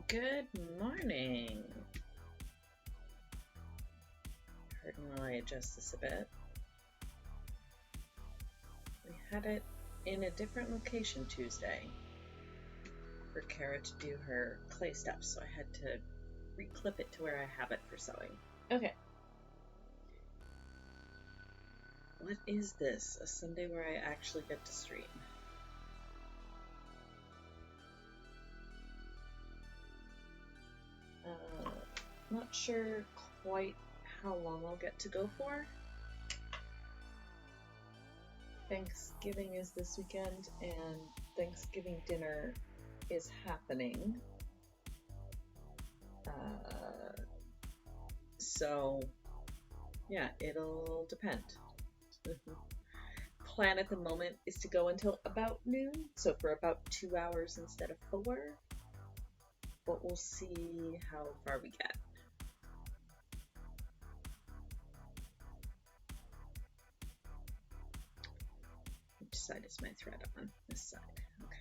Good morning. Pardon while I adjust this a bit. We had it in a different location Tuesday for Kara to do her clay stuff, so I had to reclip it to where I have it for sewing. Okay. What is this? A Sunday where I actually get to stream? Not sure quite how long I'll get to go for. Thanksgiving is this weekend, and Thanksgiving dinner is happening. So, yeah, it'll depend. Plan at the moment is to go until about noon, so for about 2 hours instead of 4. But we'll see how far we get. Which side is my thread on? This side. Okay.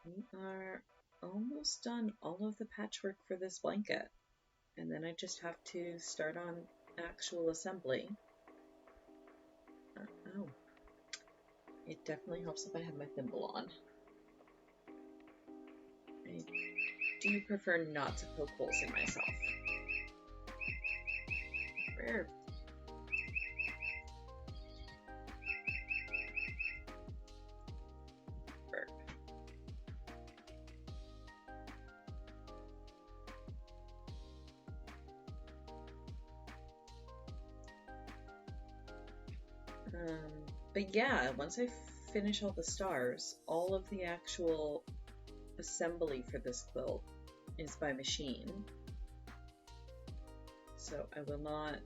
We are almost done all of the patchwork for this blanket. And then I just have to start on actual assembly. Oh. It definitely helps if I have my thimble on. I do prefer not to poke holes in myself. Rare. But yeah, once I finish all the stars, all of the actual assembly for this quilt is by machine. So I will not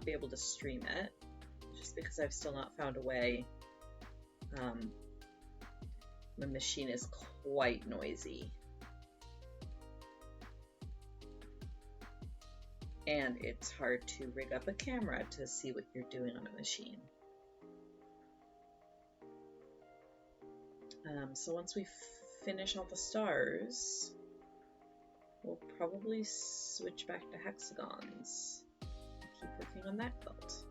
be able to stream it, just because I've still not found a way. The machine is quite noisy. And it's hard to rig up a camera to see what you're doing on a machine. So once we finish all the stars, we'll probably switch back to hexagons and keep working on that quilt.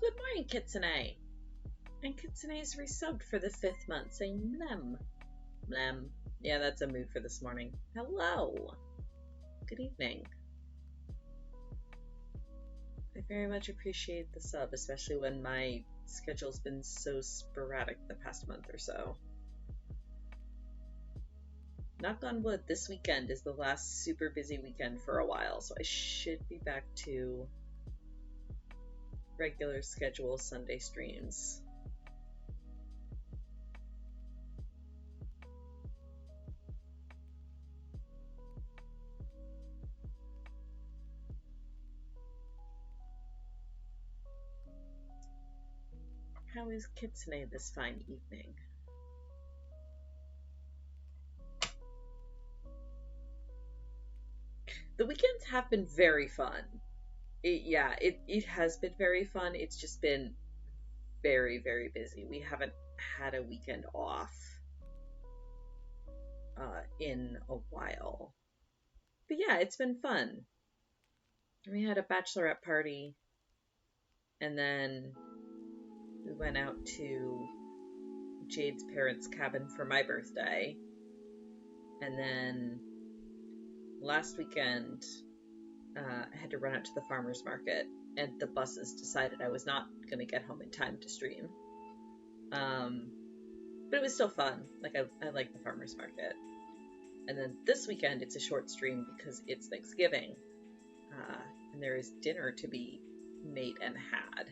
Good morning, Kitsune. And Kitsune's resubbed for the 5th month, saying mlem. Mlem. Yeah, that's a mood for this morning. Hello. Good evening. I very much appreciate the sub, especially when my schedule's been so sporadic the past month or so. Knock on wood, this weekend is the last super busy weekend for a while, so I should be back to regular schedule Sunday streams. How is Kitsune this fine evening? The weekends have been very fun. It has been very fun. It's just been very, very busy. We haven't had a weekend off in a while. But yeah, it's been fun. We had a bachelorette party, and then we went out to Jade's parents' cabin for my birthday. And then last weekend, I had to run out to the farmer's market, and the buses decided I was not going to get home in time to stream. But it was still fun. Like, I like the farmer's market. And then this weekend, it's a short stream because it's Thanksgiving. And there is dinner to be made and had.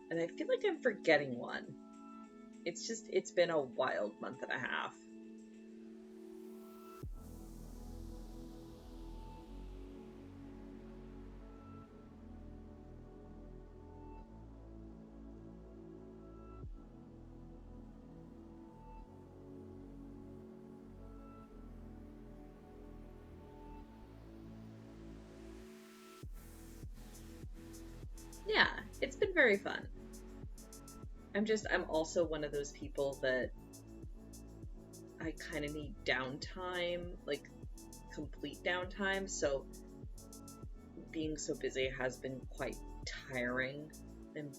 And I feel like I'm forgetting one. It's been a wild month and a half. Yeah, it's been very fun. I'm also one of those people that I kind of need downtime, like complete downtime, so being so busy has been quite tiring. I'm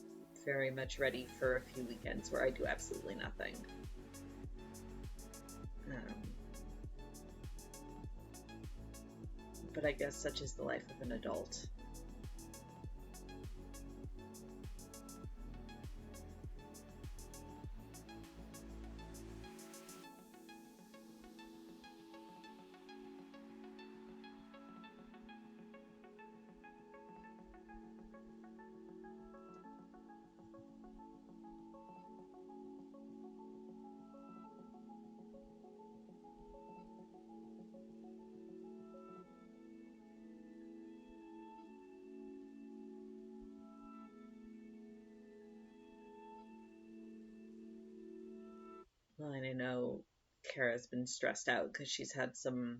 very much ready for a few weekends where I do absolutely nothing. But I guess such is the life of an adult. Well, and I know Kara's been stressed out because she's had some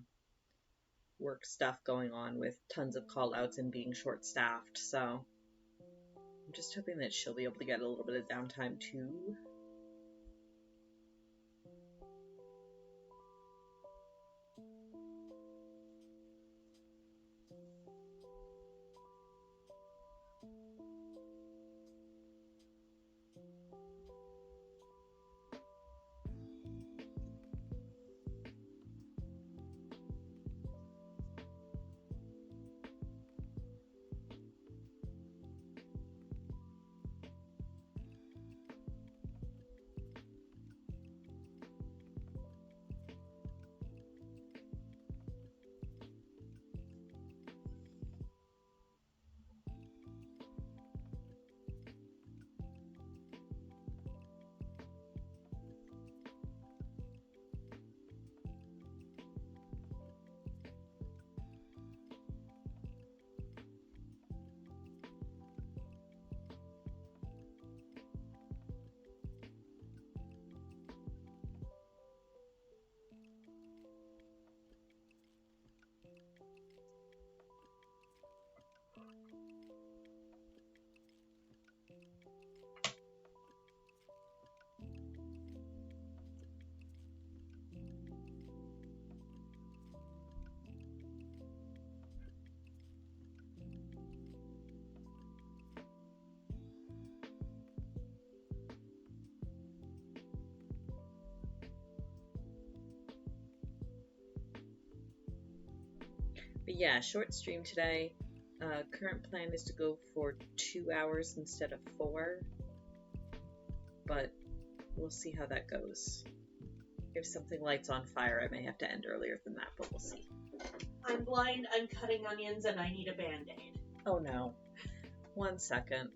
work stuff going on with tons of call outs and being short staffed, so I'm just hoping that she'll be able to get a little bit of downtime too. But yeah, short stream today. Current plan is to go for 2 hours instead of 4, but we'll see how that goes. If something lights on fire, I may have to end earlier than that, but we'll see. I'm blind, I'm cutting onions, and I need a band-aid. Oh no. 1 second.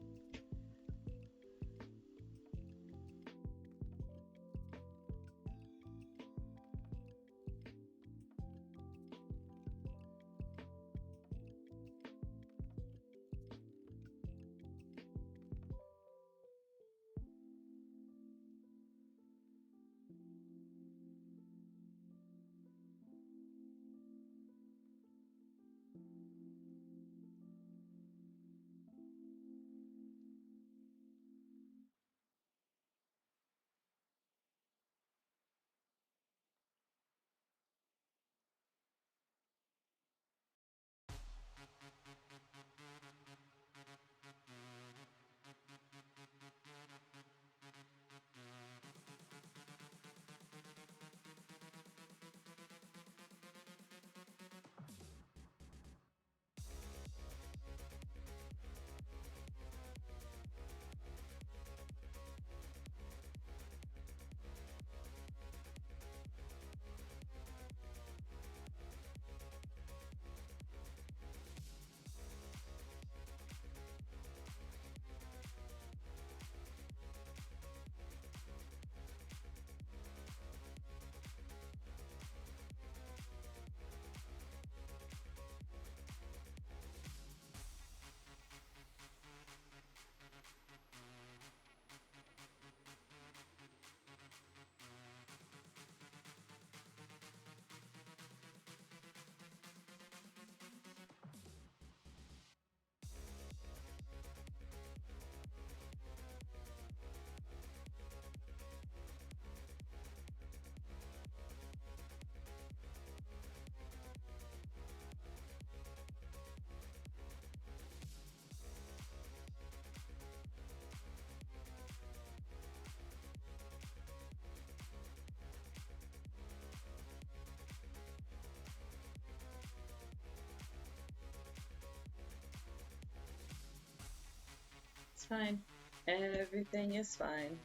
It's fine. Everything is fine.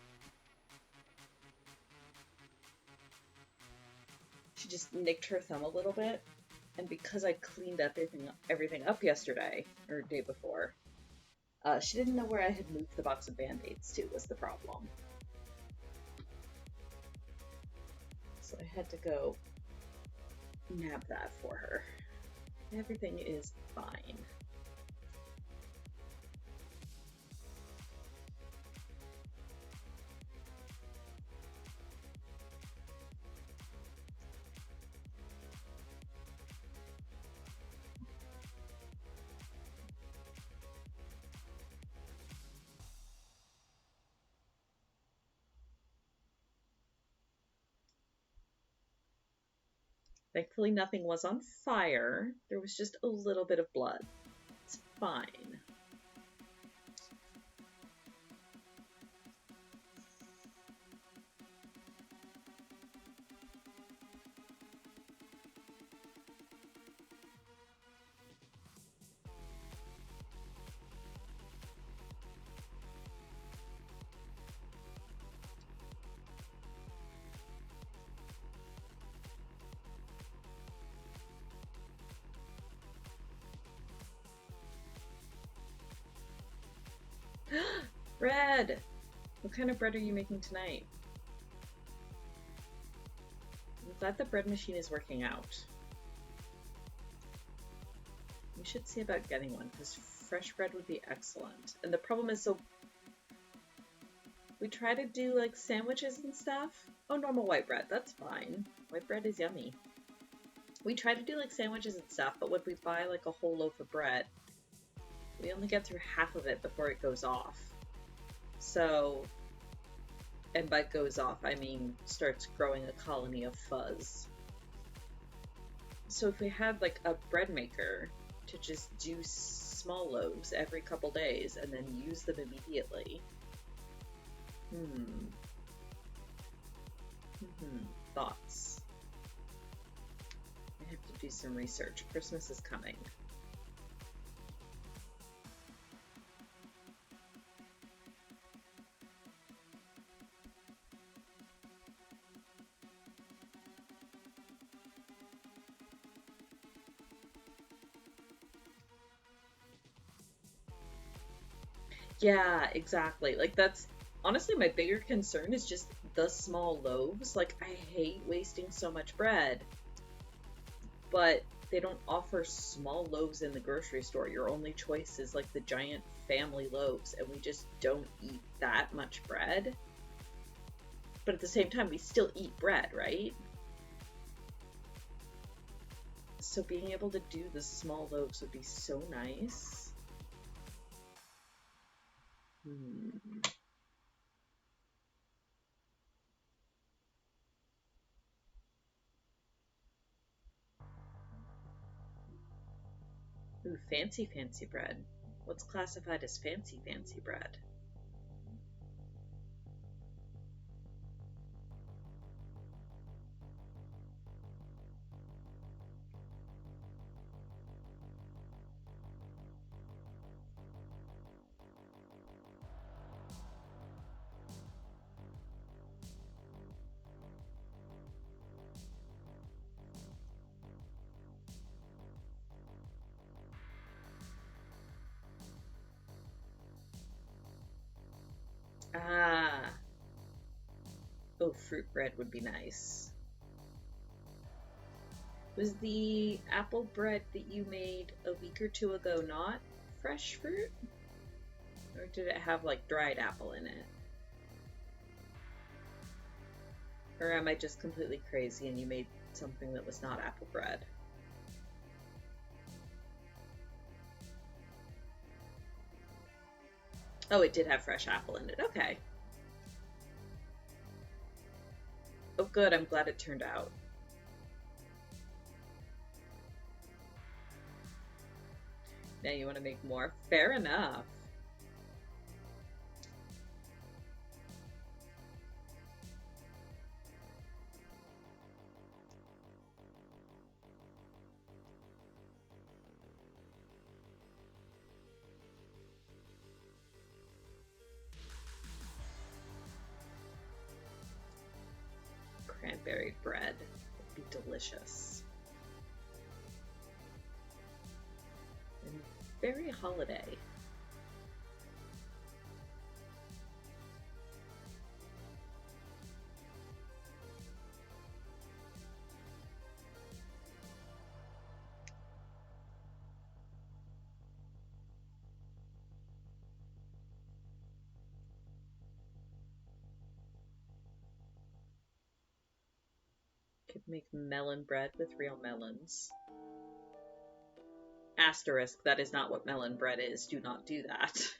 She just nicked her thumb a little bit, and because I cleaned everything up yesterday, or day before, she didn't know where I had moved the box of Band-Aids to, was the problem. So I had to go nab that for her. Everything is fine. Thankfully, nothing was on fire. There was just a little bit of blood. It's fine. Red! What kind of bread are you making tonight? I'm glad the bread machine is working out. We should see about getting one, because fresh bread would be excellent. And the problem is, so we try to do like sandwiches and stuff. Oh, normal white bread, that's fine. White bread is yummy. We try to do like sandwiches and stuff, but when we buy like a whole loaf of bread, we only get through half of it before it goes off. So, and by goes off, I mean starts growing a colony of fuzz. So if we had like a bread maker to just do small loaves every couple days and then use them immediately. Thoughts. I have to do some research. Christmas is coming. Yeah, exactly. Like, that's honestly my bigger concern is just the small loaves. Like, I hate wasting so much bread, but they don't offer small loaves in the grocery store. Your only choice is like the giant family loaves, and we just don't eat that much bread. But at the same time, we still eat bread, right? So being able to do the small loaves would be so nice. Hmm. Ooh, fancy, fancy bread. What's classified as fancy, fancy bread? Ah, oh, fruit bread would be nice. Was the apple bread that you made a week or two ago not fresh fruit? Or did it have like dried apple in it? Or am I just completely crazy and you made something that was not apple bread? Oh, it did have fresh apple in it. Okay. Oh, good. I'm glad it turned out. Now you want to make more? Fair enough. Cranberry bread would be delicious. And very holiday. Could make melon bread with real melons. Asterisk, that is not what melon bread is. Do not do that.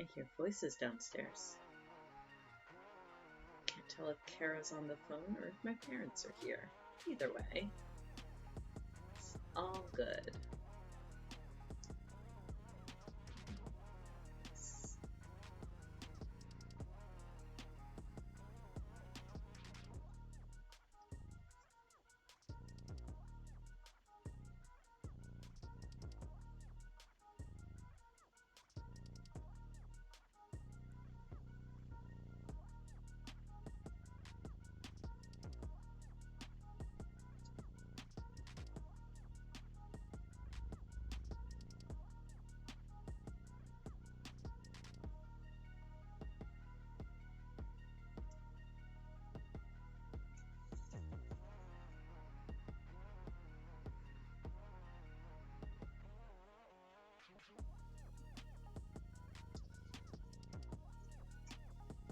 I hear voices downstairs. Can't tell if Kara's on the phone or if my parents are here. Either way, it's all good.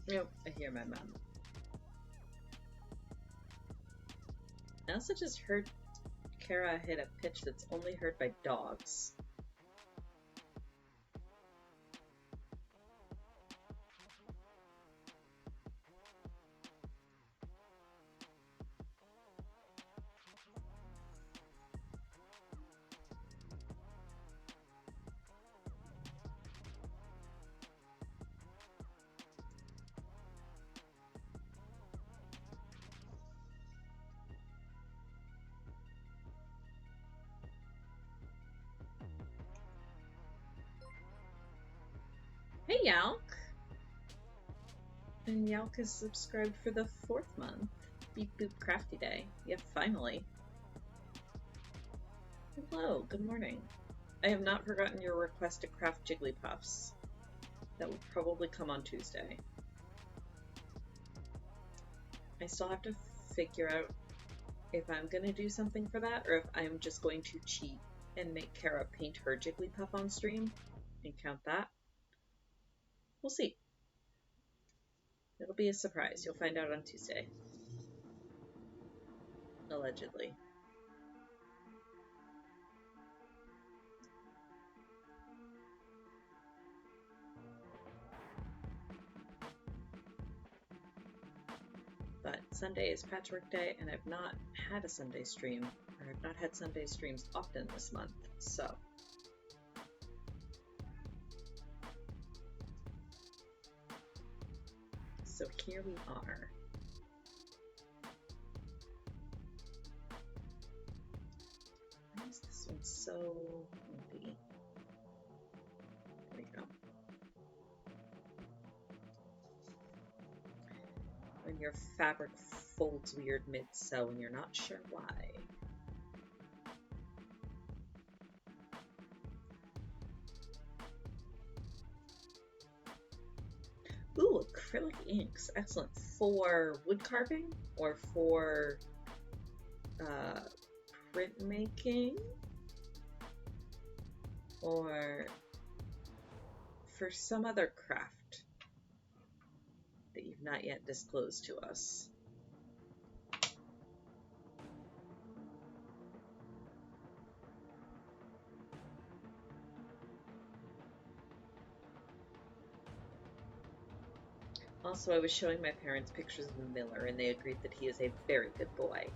Nope, I hear my mom. I also just heard Kara hit a pitch that's only heard by dogs. Hey, Yalk! And Yalk is subscribed for the 4th month. Beep boop crafty day. Yep, finally. Hello, good morning. I have not forgotten your request to craft Jigglypuffs. That will probably come on Tuesday. I still have to figure out if I'm gonna do something for that or if I'm just going to cheat and make Kara paint her Jigglypuff on stream and count that. We'll see. It'll be a surprise. You'll find out on Tuesday. Allegedly. But Sunday is Patchwork Day, and I've not had a Sunday stream, or I've not had Sunday streams often this month, so. So here we are. Why is this one so lumpy? There we go. When your fabric folds weird mid-sew and you're not sure why. Ooh, acrylic inks. Excellent. For wood carving or for printmaking or for some other craft that you've not yet disclosed to us. Also, I was showing my parents pictures of Miller, and they agreed that he is a very good boy.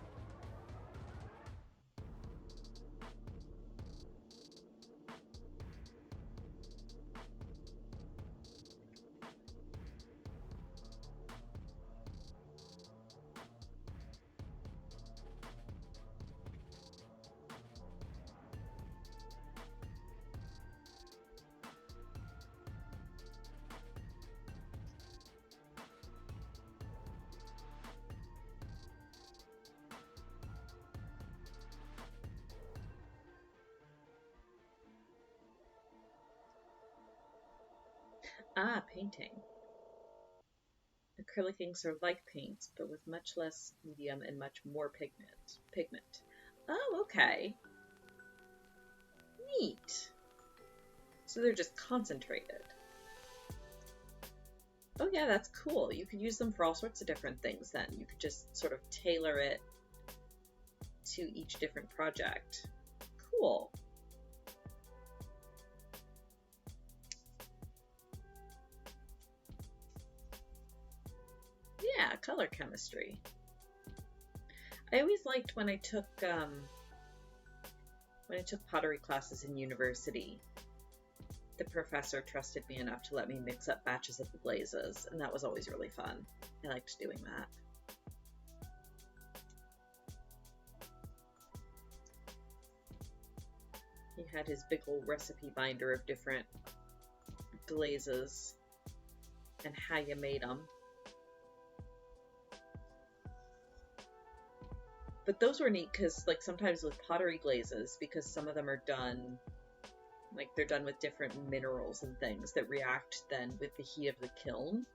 Ah, painting. Acrylic inks are like paints, but with much less medium and much more pigment. Oh, okay. Neat. So they're just concentrated. Oh yeah, that's cool. You could use them for all sorts of different things then. You could just sort of tailor it to each different project. Cool. Yeah, color chemistry. I always liked when I took pottery classes in university. The professor trusted me enough to let me mix up batches of the glazes, and that was always really fun. I liked doing that. He had his big old recipe binder of different glazes and how you made them. But those were neat because, like, sometimes with pottery glazes, because some of them are done, like, they're done with different minerals and things that react then with the heat of the kiln.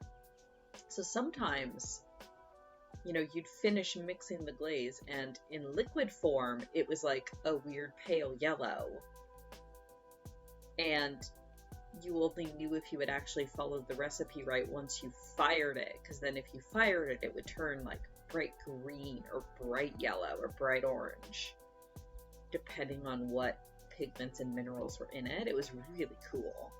So sometimes, you know, you'd finish mixing the glaze, and in liquid form, it was like a weird pale yellow. And you only knew if you had actually followed the recipe right once you fired it, because then if you fired it, it would turn like bright green or bright yellow or bright orange, depending on what pigments and minerals were in it. It was really cool.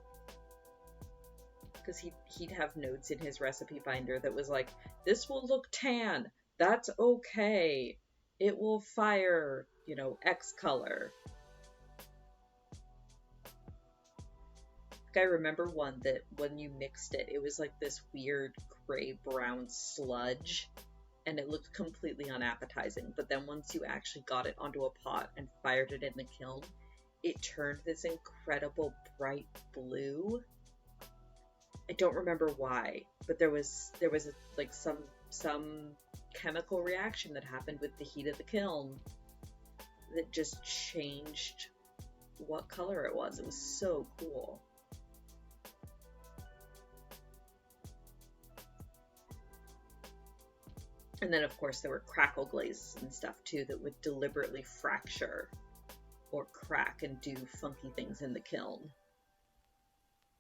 Because he'd have notes in his recipe binder that was like, this will look tan. That's okay. It will fire, you know, X color. I remember one that when you mixed it, it was like this weird gray-brown sludge, and it looked completely unappetizing. But then once you actually got it onto a pot and fired it in the kiln, it turned this incredible bright blue. I don't remember why, but there was like some chemical reaction that happened with the heat of the kiln that just changed what color it was. It was so cool. And then, of course, there were crackle glazes and stuff, too, that would deliberately fracture or crack and do funky things in the kiln.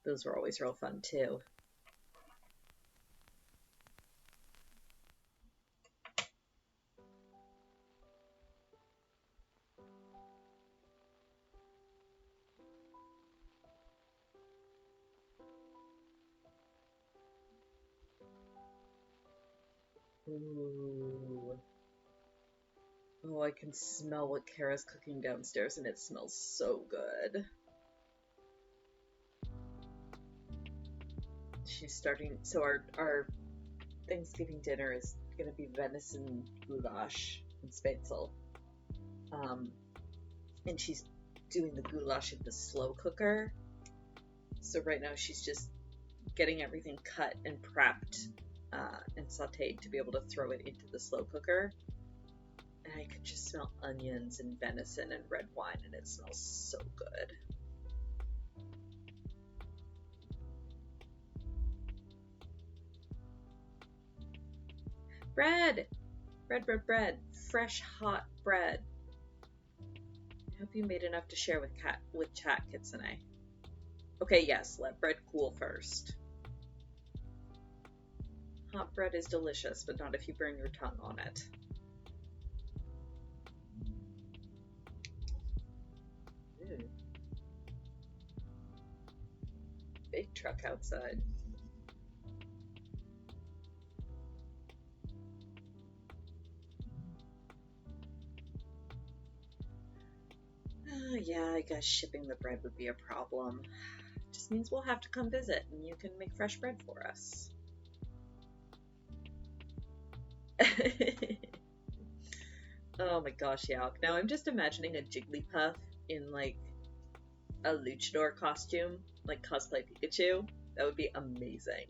Those were always real fun, too. Ooh. Oh, I can smell what Kara's cooking downstairs, and it smells so good. She's starting... So our Thanksgiving dinner is going to be venison goulash and spätzle. And she's doing the goulash in the slow cooker. So right now she's just getting everything cut and prepped and sauteed to be able to throw it into the slow cooker. And I can just smell onions and venison and red wine, and it smells so good. Bread! Bread. Fresh, hot bread. I hope you made enough to share with chat, Kitsune. Okay, yes, let bread cool first. Hot bread is delicious, but not if you burn your tongue on it. Big truck outside. Yeah, I guess shipping the bread would be a problem. Just means we'll have to come visit, and you can make fresh bread for us. Oh my gosh, yeah. Now I'm just imagining a Jigglypuff in like a luchador costume, like cosplay Pikachu. That would be amazing.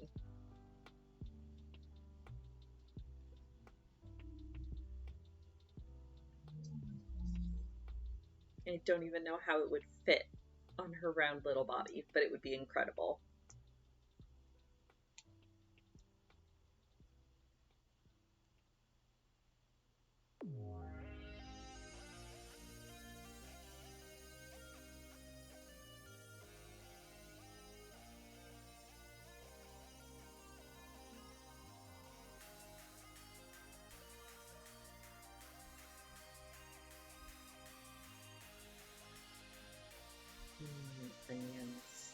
I don't even know how it would fit on her round little body, but it would be incredible. Onions.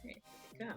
Here we go.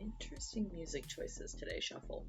Interesting music choices today, Shuffle.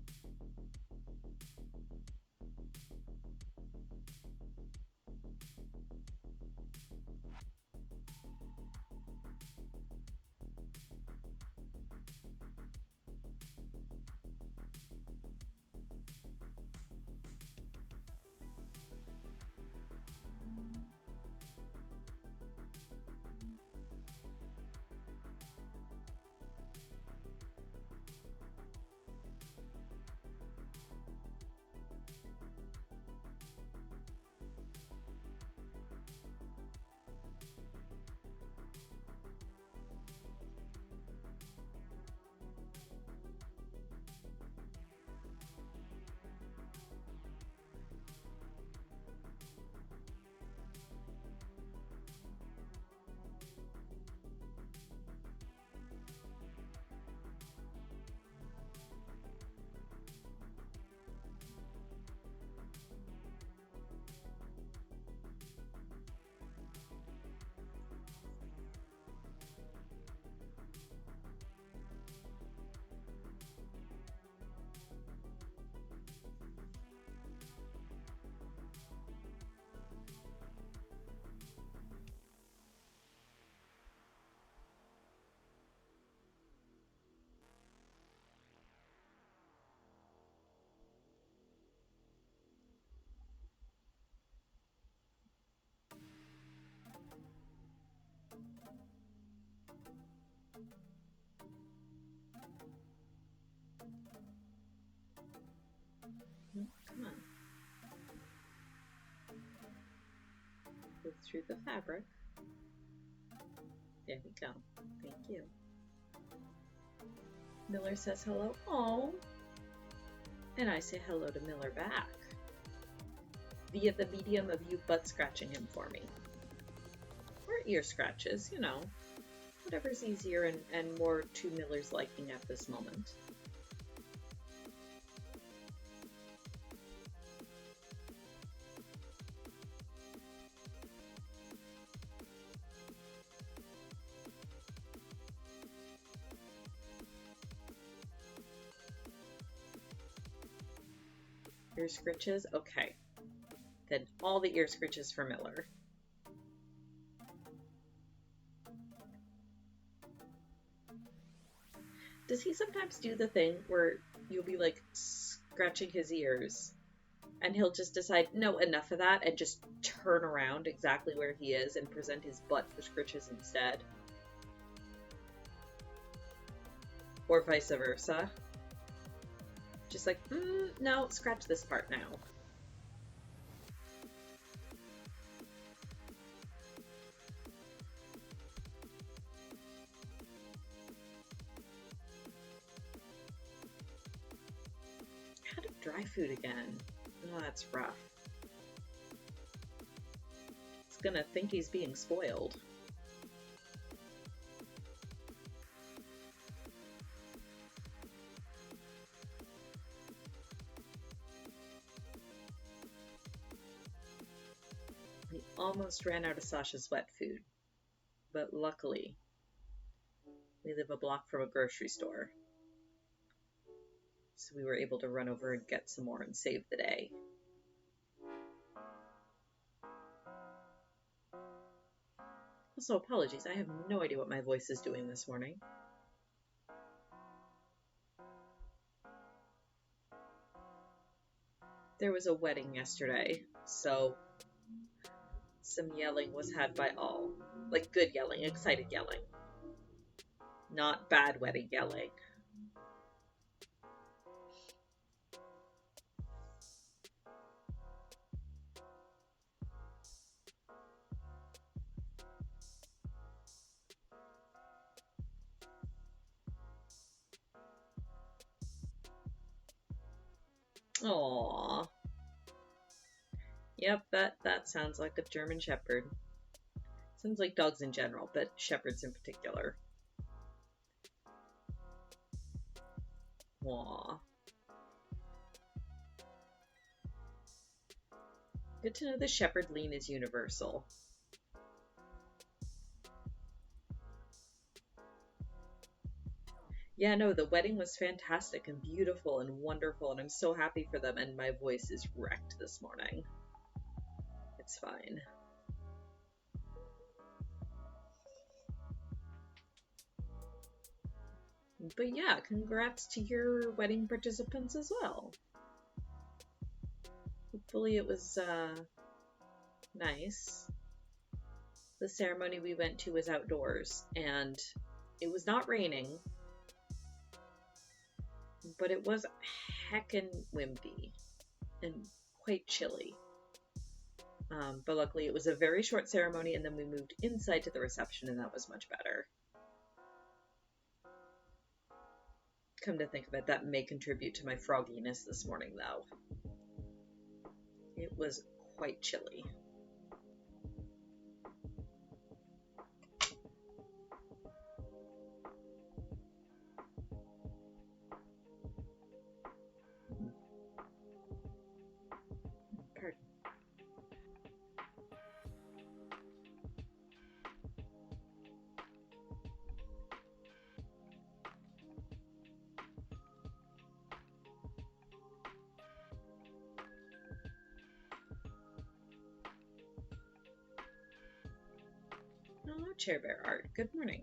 through the fabric. There we go. Thank you. Miller says hello. Oh. And I say hello to Miller back. Via the medium of you butt scratching him for me. Or ear scratches, you know. Whatever's easier and more to Miller's liking at this moment. Ear scritches? Okay. Then all the ear scritches for Miller. Does he sometimes do the thing where you'll be like scratching his ears and he'll just decide, no, enough of that, and just turn around exactly where he is and present his butt for scritches instead? Or vice versa? Just like, no, scratch this part now. How to dry food again? Oh, that's rough. He's gonna think he's being spoiled. We almost ran out of Sasha's wet food, but luckily we live a block from a grocery store, so we were able to run over and get some more and save the day. Also, apologies, I have no idea what my voice is doing this morning. There was a wedding yesterday, so some yelling was had by all. Like good yelling, excited yelling. Not bad wedding yelling. Aww. Yep, that sounds like a German Shepherd. Sounds like dogs in general, but Shepherds in particular. Aww. Good to know the Shepherd lean is universal. Yeah, no, the wedding was fantastic and beautiful and wonderful, and I'm so happy for them, and my voice is wrecked this morning. It's fine. But yeah, congrats to your wedding participants as well. Hopefully it was nice. The ceremony we went to was outdoors, and it was not raining, but it was heckin' wimpy and quite chilly. But luckily it was a very short ceremony, and then we moved inside to the reception, and that was much better. Come to think of it, that may contribute to my frogginess this morning, though. It was quite chilly. Pardon. Hello, Chair Bear Art. Good morning.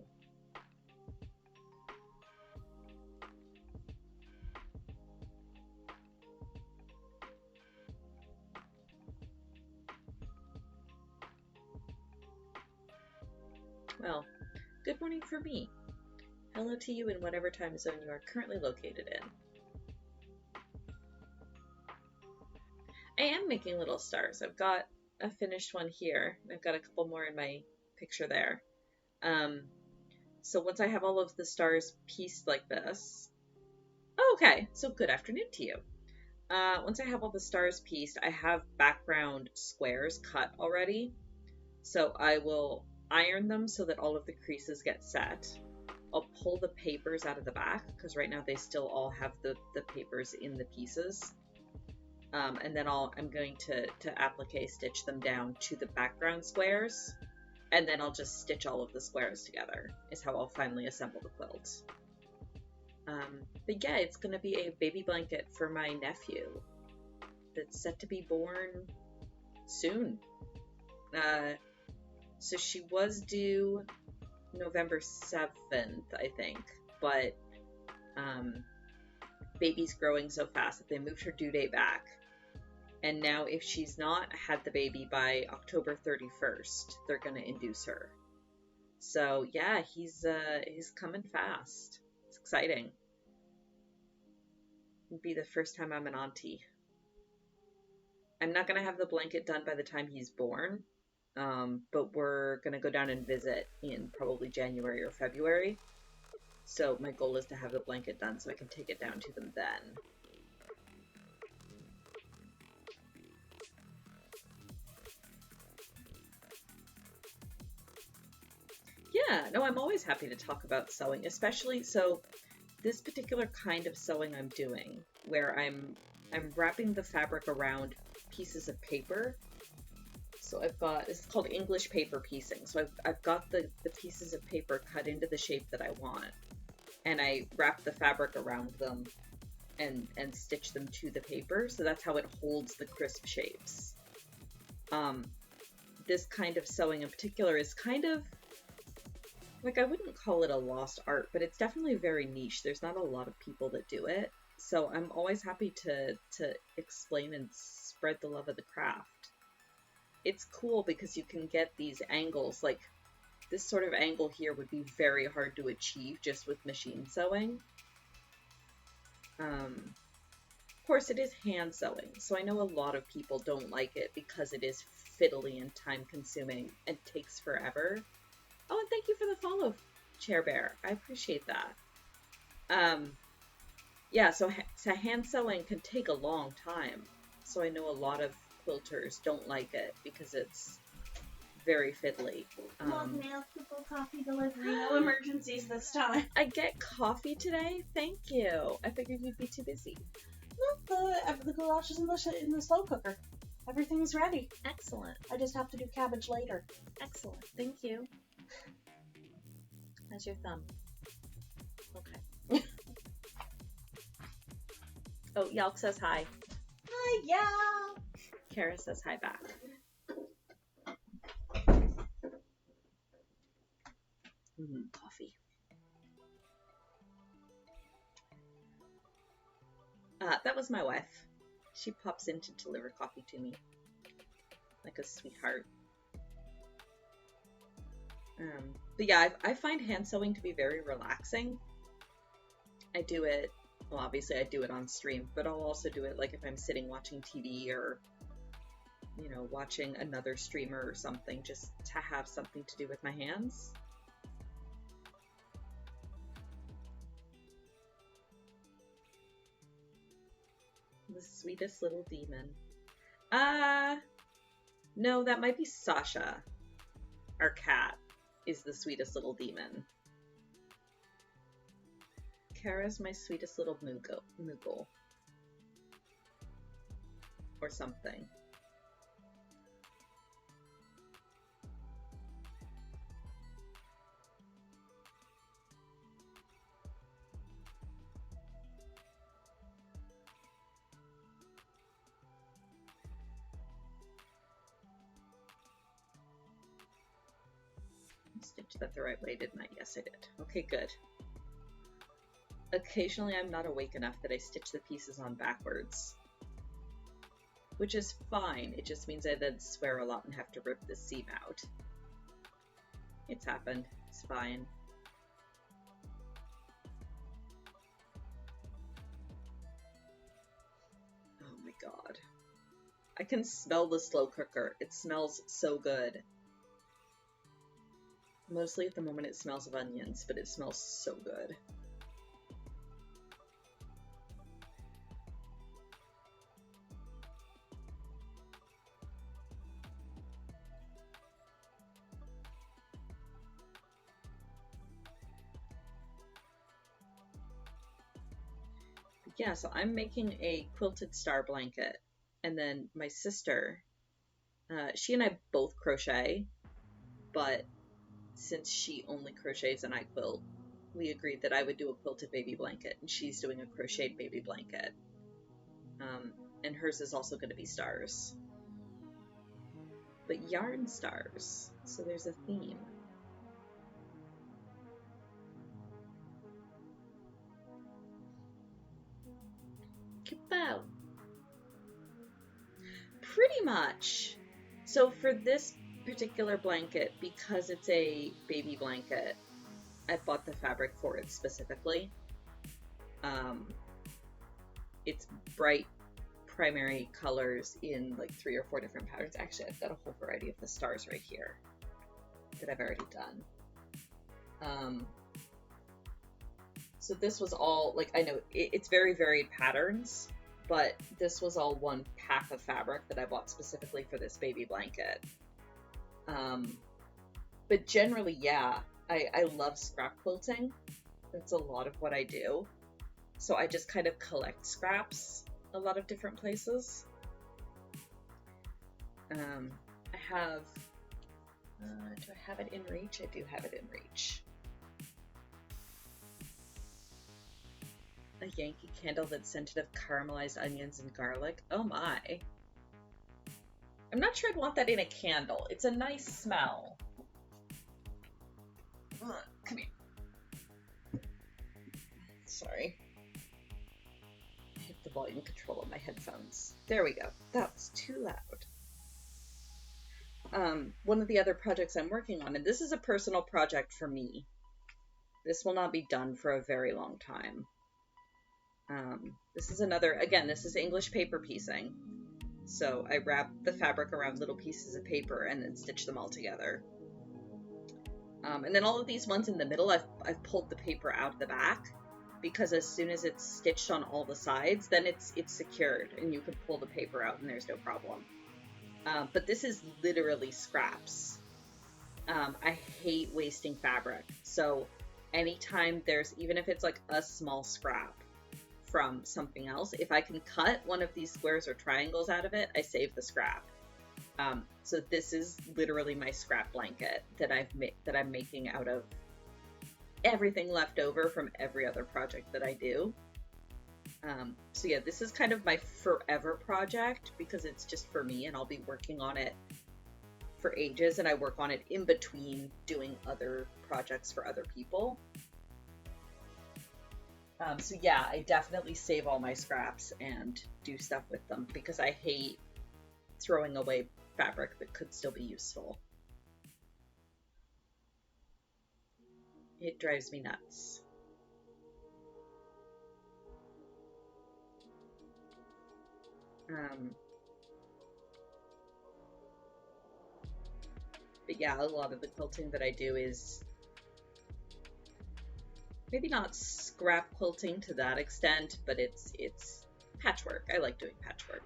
Well, good morning for me. Hello to you in whatever time zone you are currently located in. I am making little stars. I've got a finished one here. I've got a couple more in my picture there. So once I have all of the stars pieced like this, oh, okay, so good afternoon to you. Once I have all the stars pieced, I have background squares cut already. So I will iron them so that all of the creases get set. I'll pull the papers out of the back, because right now they still all have the papers in the pieces. And then I'm going to applique stitch them down to the background squares. And then I'll just stitch all of the squares together, is how I'll finally assemble the quilt. But yeah, it's going to be a baby blanket for my nephew that's set to be born soon. So she was due November 7th, I think, but baby's growing so fast that they moved her due date back. And now if she's not had the baby by October 31st, they're going to induce her. So yeah, he's coming fast. It's exciting. It'll be the first time I'm an auntie. I'm not going to have the blanket done by the time he's born, but we're going to go down and visit in probably January or February. So my goal is to have the blanket done so I can take it down to them then. Yeah, no, I'm always happy to talk about sewing, especially so this particular kind of sewing I'm doing, where I'm wrapping the fabric around pieces of paper. So I've got, this is called English paper piecing. So I've got the pieces of paper cut into the shape that I want, and I wrap the fabric around them and stitch them to the paper. So that's how it holds the crisp shapes. This kind of sewing in particular is kind of, like, I wouldn't call it a lost art, but it's definitely very niche. There's not a lot of people that do it. So I'm always happy to explain and spread the love of the craft. It's cool because you can get these angles, like this sort of angle here would be very hard to achieve just with machine sewing. Of course, it is hand sewing, so I know a lot of people don't like it because it is fiddly and time consuming and takes forever. Oh, and thank you for the follow, Chair Bear. I appreciate that. Yeah, so hand sewing can take a long time. So I know a lot of quilters don't like it because it's very fiddly. Log mail, triple coffee delivery, no emergencies this time. I get coffee today? Thank you. I figured you'd be too busy. Look, the goulash is in the slow cooker. Everything's ready. Excellent. I just have to do cabbage later. Excellent. Thank you. How's your thumb? Okay. Oh, Yalk says hi. Hi, yeah. Kara says hi back. Coffee. That was my wife. She pops in to deliver coffee to me. Like a sweetheart. But yeah, I find hand sewing to be very relaxing. I do it, well, obviously I do it on stream, but I'll also do it like if I'm sitting watching TV or, you know, watching another streamer or something, just to have something to do with my hands. The sweetest little demon. No, that might be Sasha. Our cat is the sweetest little demon. Kara's my sweetest little Moogle. Or something. Stitched that the right way, didn't I? Yes, I did. Okay, good. Occasionally I'm not awake enough that I stitch the pieces on backwards. Which is fine, it just means I then swear a lot and have to rip the seam out. It's happened. It's fine. Oh my god. I can smell the slow cooker. It smells so good. Mostly at the moment it smells of onions, but it smells so good. Yeah, so I'm making a quilted star blanket, and then my sister, she and I both crochet, but since she only crochets and I quilt, we agreed that I would do a quilted baby blanket, and she's doing a crocheted baby blanket. And hers is also going to be stars, but yarn stars, so there's a theme. About pretty much. So for this particular blanket, because it's a baby blanket, I bought the fabric for it specifically. It's bright primary colors in like 3 or 4 different patterns. Actually, I've got a whole variety of the stars right here that I've already done. So this was all, like, I know it's very varied patterns, but this was all one pack of fabric that I bought specifically for this baby blanket. But generally, yeah, I love scrap quilting. That's a lot of what I do. So I just kind of collect scraps a lot of different places. I have, do I have it in reach? I do have it in reach. A Yankee candle that's scented of caramelized onions and garlic. Oh my. I'm not sure I'd want that in a candle. It's a nice smell. Ugh, come here. Sorry. I hit the volume control on my headphones. There we go. That was too loud. One of the other projects I'm working on, and this is a personal project for me. This will not be done for a very long time. This is another, again, this is English paper piecing. So I wrap the fabric around little pieces of paper and then stitch them all together. And then all of these ones in the middle, I've pulled the paper out of the back, because as soon as it's stitched on all the sides, then it's secured and you can pull the paper out and there's no problem. But this is literally scraps. I hate wasting fabric. So anytime there's, even if it's like a small scrap from something else, if I can cut one of these squares or triangles out of it, I save the scrap. So this is literally my scrap blanket that I'm making out of everything left over from every other project that I do. So yeah, this is kind of my forever project because it's just for me, and I'll be working on it for ages, and I work on it in between doing other projects for other people. So yeah, I definitely save all my scraps and do stuff with them because I hate throwing away fabric that could still be useful. It drives me nuts. But yeah, a lot of the quilting that I do is maybe not scrap quilting to that extent, but it's patchwork. I like doing patchwork.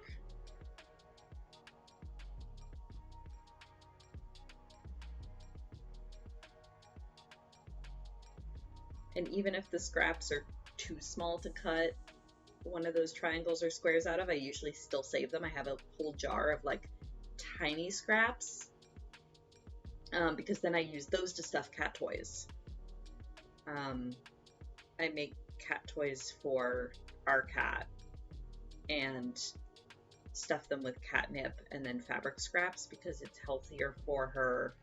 And even if the scraps are too small to cut one of those triangles or squares out of, I usually still save them. I have a whole jar of like tiny scraps, because then I use those to stuff cat toys. I make cat toys for our cat and stuff them with catnip and then fabric scraps because it's healthier for her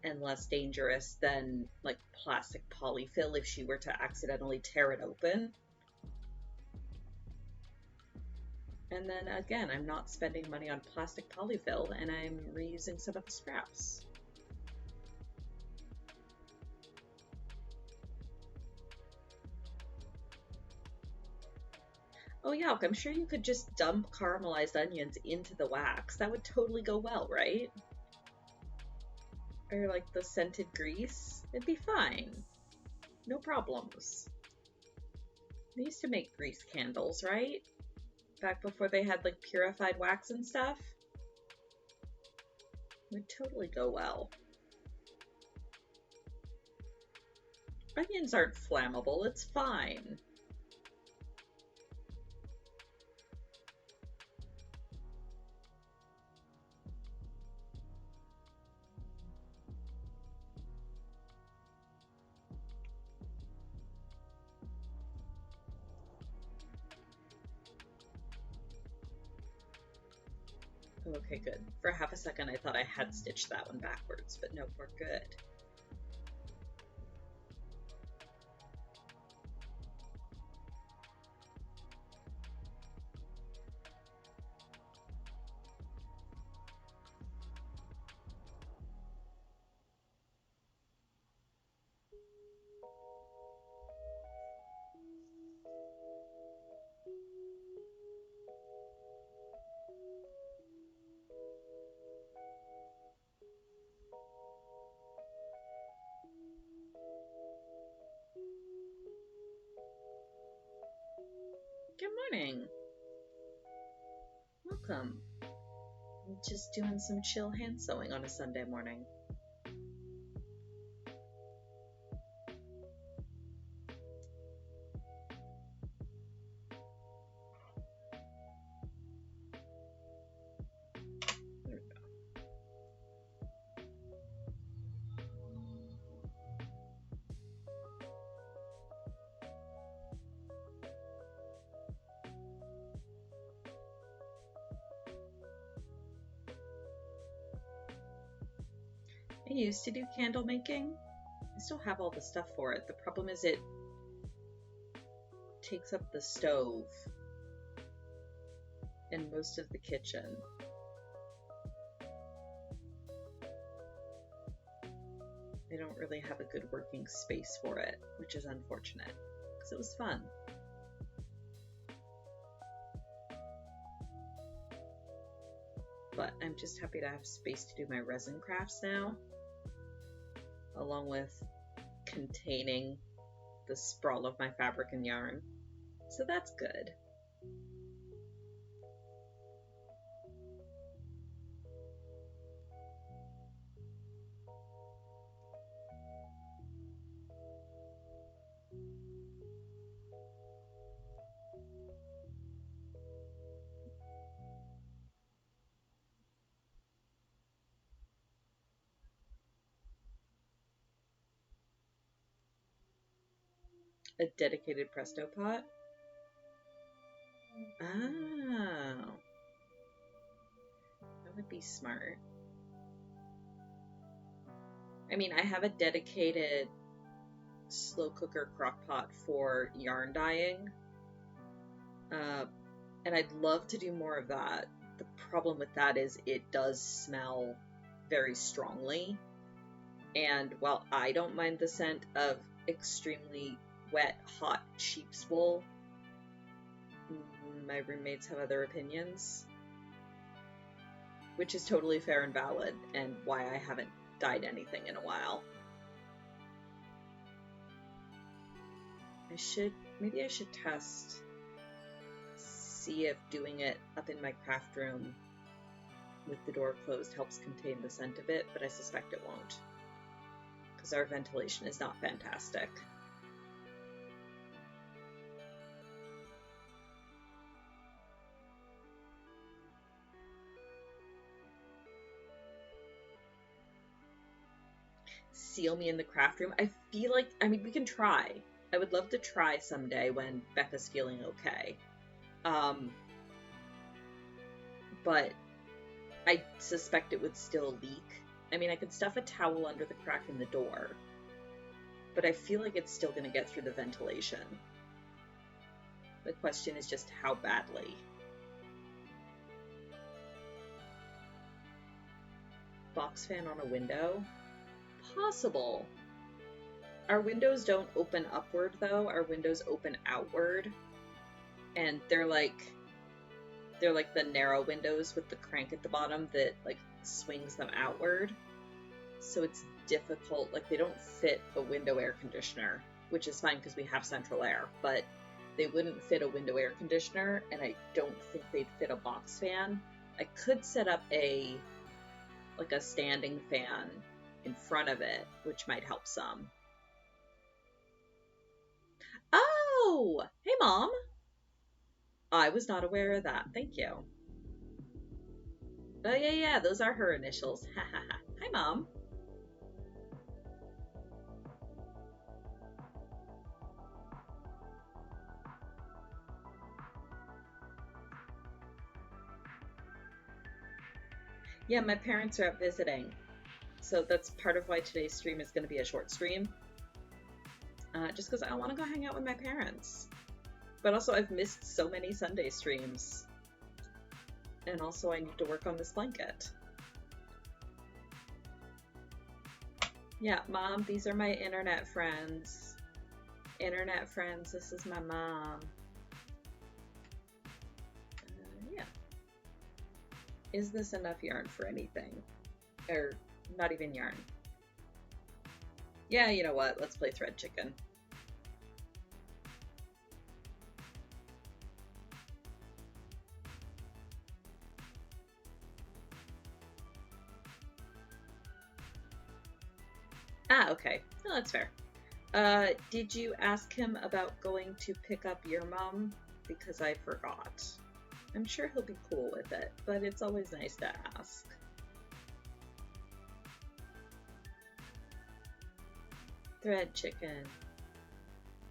and less dangerous than like plastic polyfill if she were to accidentally tear it open. And then again, I'm not spending money on plastic polyfill and I'm reusing some of the scraps. Oh yeah, I'm sure you could just dump caramelized onions into the wax. That would totally go well, right? Or like the scented grease. It'd be fine. No problems. They used to make grease candles, right? Back before they had like purified wax and stuff. It would totally go well. Onions aren't flammable, it's fine. Okay, good. For half a second I thought I had stitched that one backwards, but no, we're good. Good morning. Welcome. I'm just doing some chill hand sewing on a Sunday morning. There we go. I used to do candle making. I still have all the stuff for it. The problem is it takes up the stove and most of the kitchen. I don't really have a good working space for it, which is unfortunate, because it was fun. But I'm just happy to have space to do my resin crafts now, along with containing the sprawl of my fabric and yarn. So that's good. A dedicated Presto pot? Oh. That would be smart. I mean, I have a dedicated slow cooker crock pot for yarn dyeing. And I'd love to do more of that. The problem with that is it does smell very strongly. And while I don't mind the scent of extremely wet, hot sheep's wool, my roommates have other opinions, which is totally fair and valid, and why I haven't dyed anything in a while. Maybe I should test, see if doing it up in my craft room with the door closed helps contain the scent of it, but I suspect it won't, because our ventilation is not fantastic. Seal me in the craft room. I feel like, I mean, we can try. I would love to try someday when Becca's feeling okay. But I suspect it would still leak. I mean, I could stuff a towel under the crack in the door, but I feel like it's still going to get through the ventilation. The question is just how badly. Box fan on a window? Possible. Our windows don't open upward, though. Our windows open outward. and they're like the narrow windows with the crank at the bottom that like swings them outward. So it's difficult. Like they don't fit a window air conditioner, which is fine because we have central air, but they wouldn't fit a window air conditioner, and I don't think they'd fit a box fan. I could set up a standing fan in front of it, which might help some. Oh, hey Mom. I was not aware of that. Thank you. Oh yeah, those are her initials. Ha ha ha. Hi Mom. Yeah, my parents are out visiting. So that's part of why today's stream is going to be a short stream. Just because I want to go hang out with my parents. But also I've missed so many Sunday streams. And also I need to work on this blanket. Yeah, Mom, these are my internet friends. Internet friends, this is my mom. Yeah. Is this enough yarn for anything? Or not even yarn. Yeah, you know what? Let's play Thread Chicken. Ah, okay. No, that's fair. Did you ask him about going to pick up your mom? Because I forgot. I'm sure he'll be cool with it, but it's always nice to ask. Thread chicken.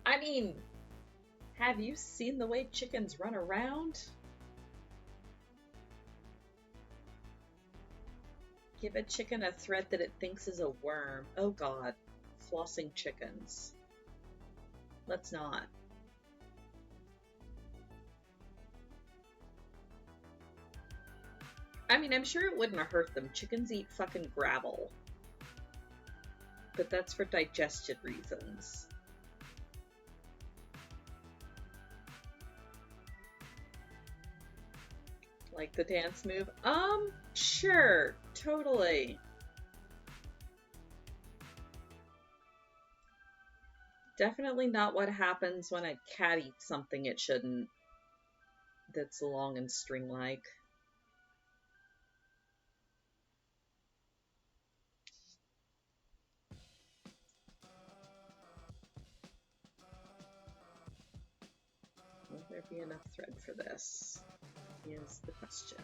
I mean, have you seen the way chickens run around? Give a chicken a thread that it thinks is a worm. Oh god. Flossing chickens. Let's not. I mean, I'm sure it wouldn't hurt them. Chickens eat fucking gravel. But that's for digestion reasons. Like the dance move? Sure. Totally. Definitely not what happens when a cat eats something it shouldn't. That's long and string-like. Will there be enough thread for this? Is the question.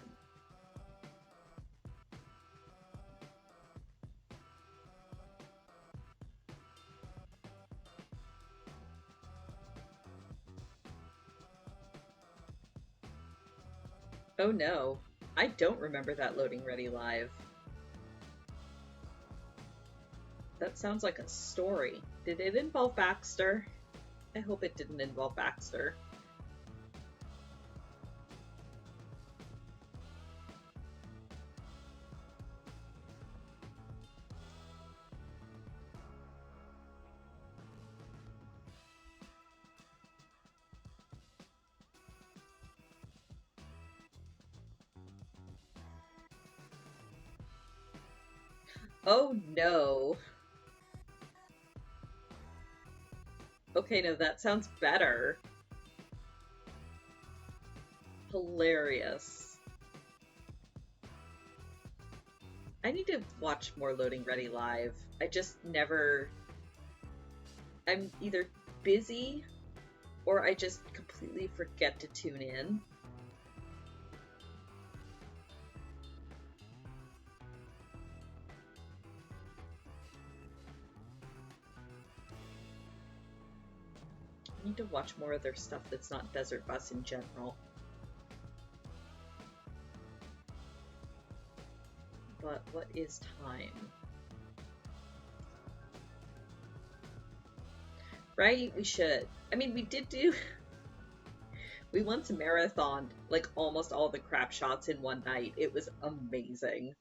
Oh no, I don't remember that loading ready live. That sounds like a story. Did it involve Baxter? I hope it didn't involve Baxter. Oh no. Okay, no, that sounds better. Hilarious. I need to watch more Loading Ready live. I just never... I'm either busy or I just completely forget to tune in. I need to watch more of their stuff that's not Desert Bus in general. But what is time? Right? We should. I mean, we did do... We once marathoned, like, almost all the crap shots in one night. It was amazing.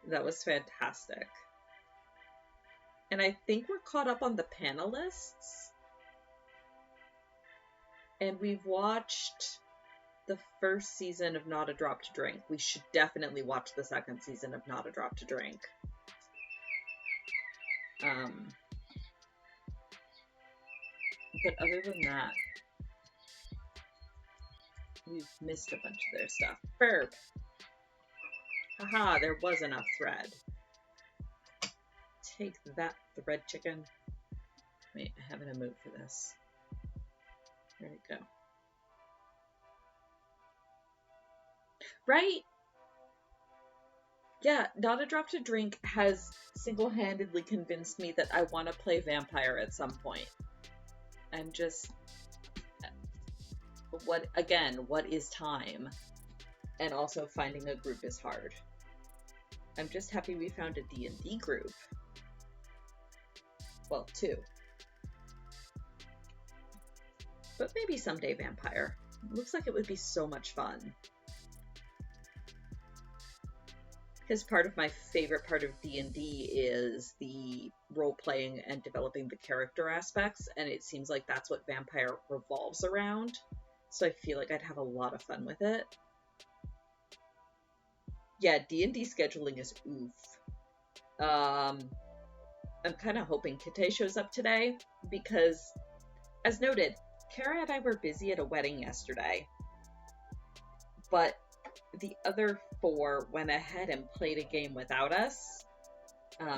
That was fantastic. And I think we're caught up on the panelists. And we've watched the first season of Not a Drop to Drink. We should definitely watch the second season of Not a Drop to Drink. But other than that, we've missed a bunch of their stuff. Burp! Haha, there was enough thread. Take that, thread chicken. Wait, I have an emote for this. There we go. Right? Yeah, Not a Drop to Drink has single-handedly convinced me that I want to play vampire at some point. I'm just... what is time? And also finding a group is hard. I'm just happy we found a D&D group. Well, 2. But maybe someday vampire. Looks like it would be so much fun. Because part of my favorite part of D&D is the role-playing and developing the character aspects, and it seems like that's what vampire revolves around. So I feel like I'd have a lot of fun with it. Yeah, D&D scheduling is oof. I'm kind of hoping Kite shows up today, because, as noted, Kara and I were busy at a wedding yesterday, but the other 4 went ahead and played a game without us,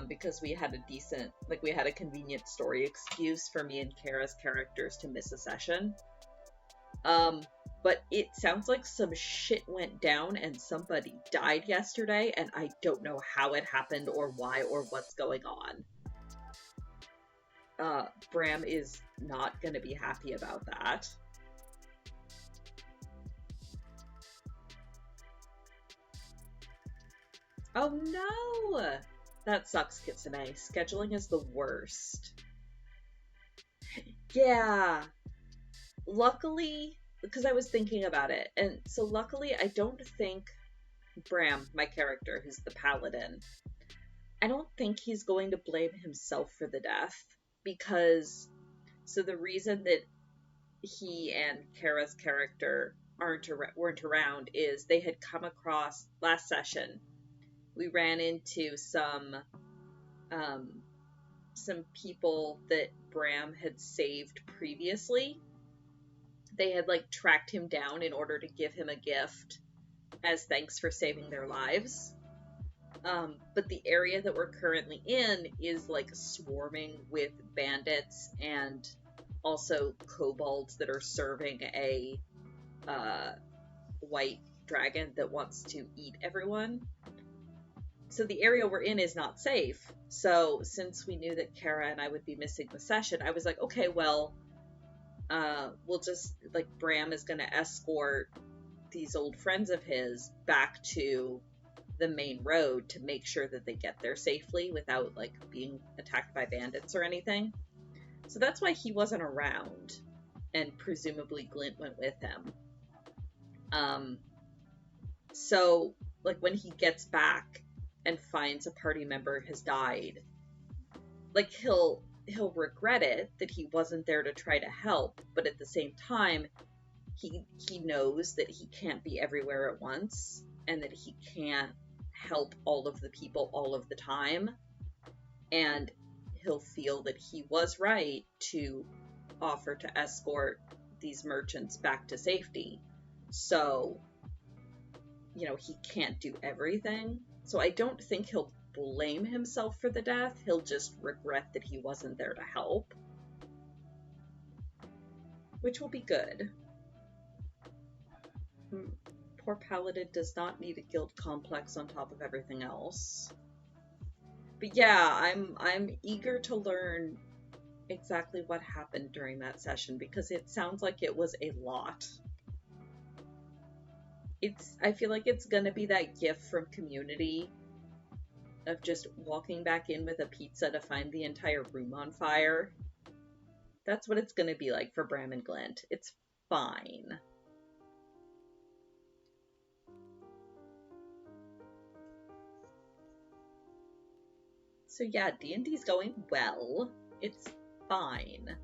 because we had a convenient story excuse for me and Kara's characters to miss a session. But it sounds like some shit went down and somebody died yesterday, and I don't know how it happened or why or what's going on. Bram is not gonna be happy about that. Oh no! That sucks, Kitsune. Scheduling is the worst. Yeah. Luckily, because I was thinking about it, and so luckily I don't think Bram, my character, who's the paladin, I don't think he's going to blame himself for the death, because so the reason that he and Kara's character weren't around is they had come across last session. We ran into some people that Bram had saved previously. They had tracked him down in order to give him a gift as thanks for saving their lives. But the area that we're currently in is swarming with bandits and also kobolds that are serving a white dragon that wants to eat everyone. So the area we're in is not safe. So since we knew that Kara and I would be missing the session, I was like, okay, well, we'll just, Bram is going to escort these old friends of his back to the main road to make sure that they get there safely without, being attacked by bandits or anything. So that's why he wasn't around, and presumably Glint went with him. So, when he gets back and finds a party member has died, he'll regret it that he wasn't there to try to help, but at the same time, he knows that he can't be everywhere at once, and that he can't help all of the people all of the time, and he'll feel that he was right to offer to escort these merchants back to safety. So, he can't do everything. So I don't think he'll blame himself for the death. He'll just regret that he wasn't there to help. Which will be good. Poor Paladin does not need a guilt complex on top of everything else. But yeah, I'm eager to learn exactly what happened during that session, because it sounds like it was a lot. I feel like it's gonna be that gift from Community of just walking back in with a pizza to find the entire room on fire. That's what it's gonna be like for Bram and Glint. It's fine. So yeah, D&D's going well. It's fine.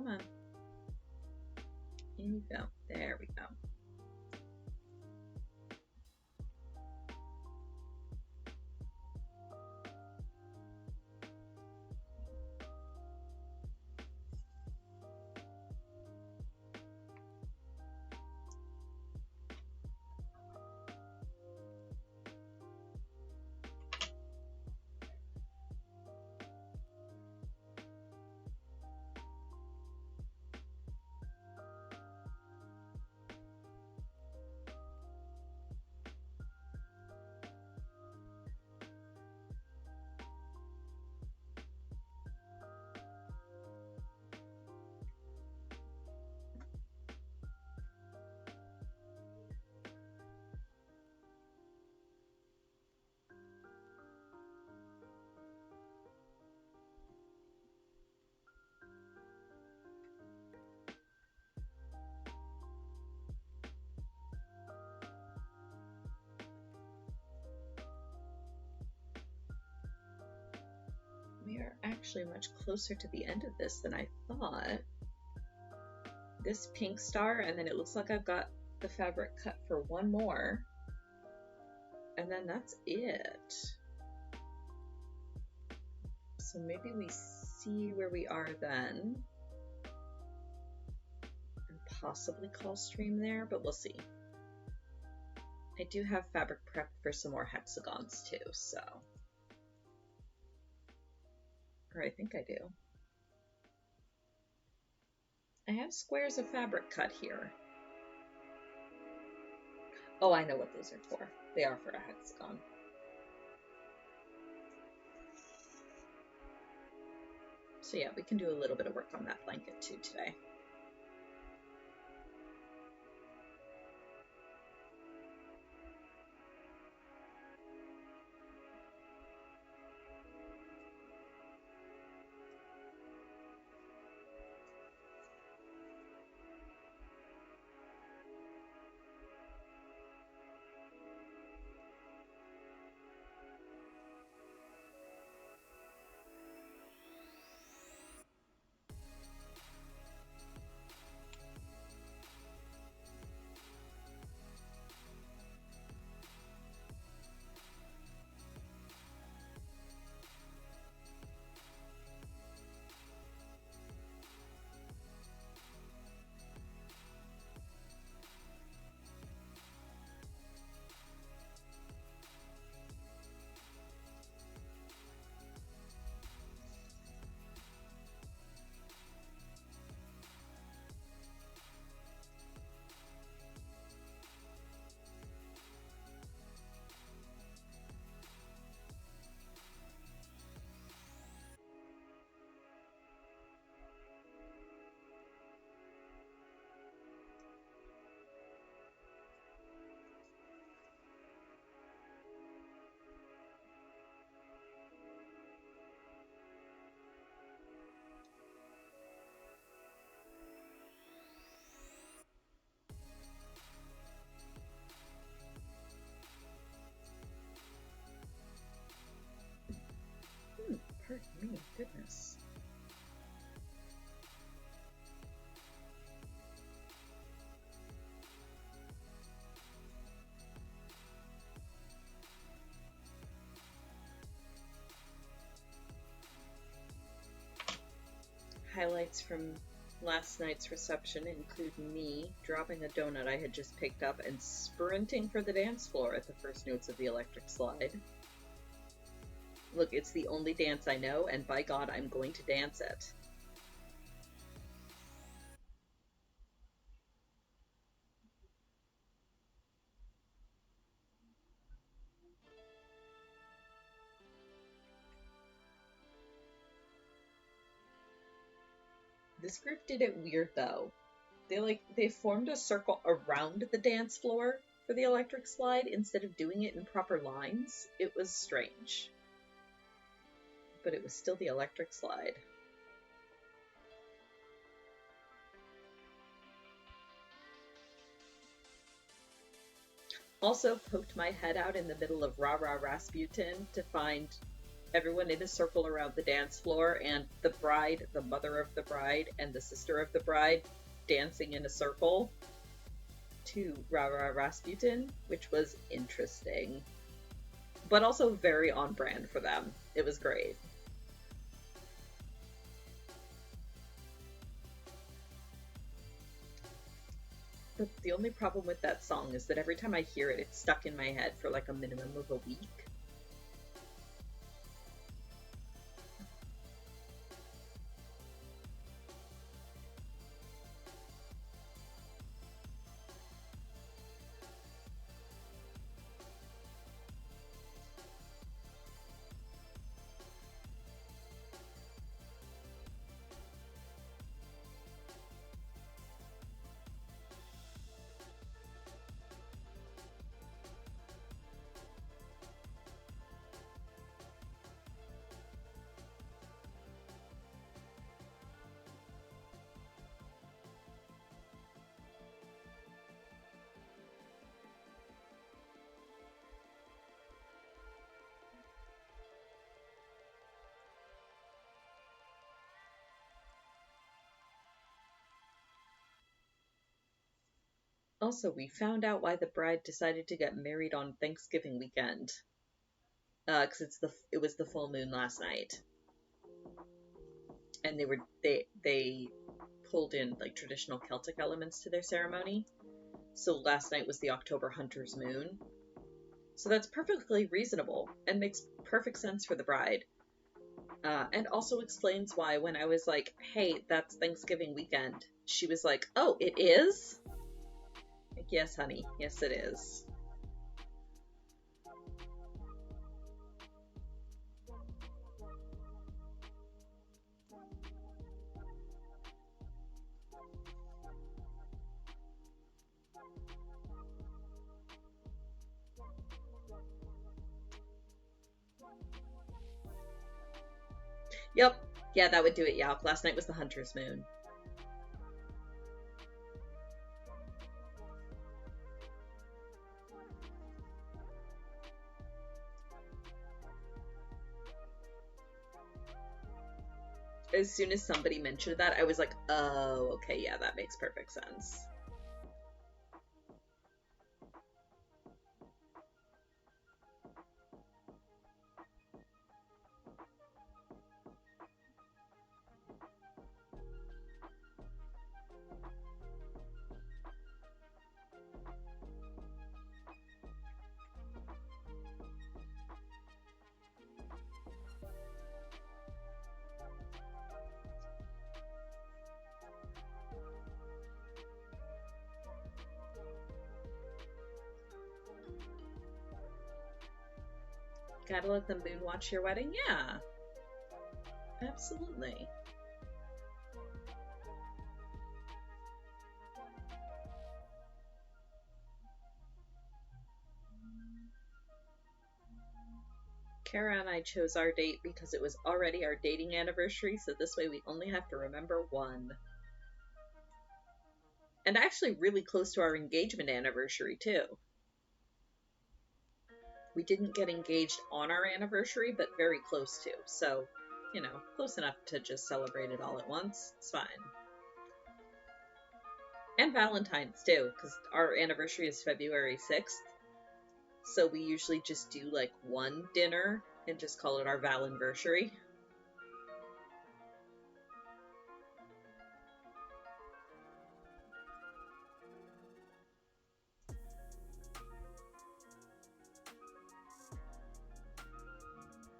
Come on. Here you go. There we go. We are actually much closer to the end of this than I thought. This pink star, and then it looks like I've got the fabric cut for one more. And then that's it. So maybe we see where we are then. And possibly call stream there, but we'll see. I do have fabric prep for some more hexagons too, so. Or I think I do. I have squares of fabric cut here. Oh, I know what those are for. They are for a hexagon. So yeah, we can do a little bit of work on that blanket too today. Pardon me, goodness. Highlights from last night's reception include me dropping a donut I had just picked up and sprinting for the dance floor at the first notes of the electric slide. Look, it's the only dance I know, and by God, I'm going to dance it. This group did it weird, though. They formed a circle around the dance floor for the electric slide instead of doing it in proper lines. It was strange. But it was still the electric slide. Also poked my head out in the middle of Rah Rah Rasputin to find everyone in a circle around the dance floor, and the bride, the mother of the bride, and the sister of the bride dancing in a circle to Ra Ra Rasputin, which was interesting, but also very on brand for them. It was great. The only problem with that song is that every time I hear it, it's stuck in my head for like a minimum of a week. Also, we found out why the bride decided to get married on Thanksgiving weekend. Because it was the full moon last night, and they pulled in like traditional Celtic elements to their ceremony. So last night was the October hunter's moon. So that's perfectly reasonable and makes perfect sense for the bride. And also explains why when I was like, hey, that's Thanksgiving weekend, she was like, oh, it is? Like, yes, honey, yes, it is. Yep, yeah, that would do it, yeah. Last night was the hunter's moon. As soon as somebody mentioned that, I was like, oh, okay, yeah, that makes perfect sense. Gotta let the moon watch your wedding? Yeah, absolutely. Kara and I chose our date because it was already our dating anniversary, so this way we only have to remember one. And actually really close to our engagement anniversary, too. We didn't get engaged on our anniversary, but very close to. So, you know, close enough to just celebrate it all at once. It's fine. And Valentine's, too, because our anniversary is February 6th. So we usually just do like one dinner and just call it our Valanversary.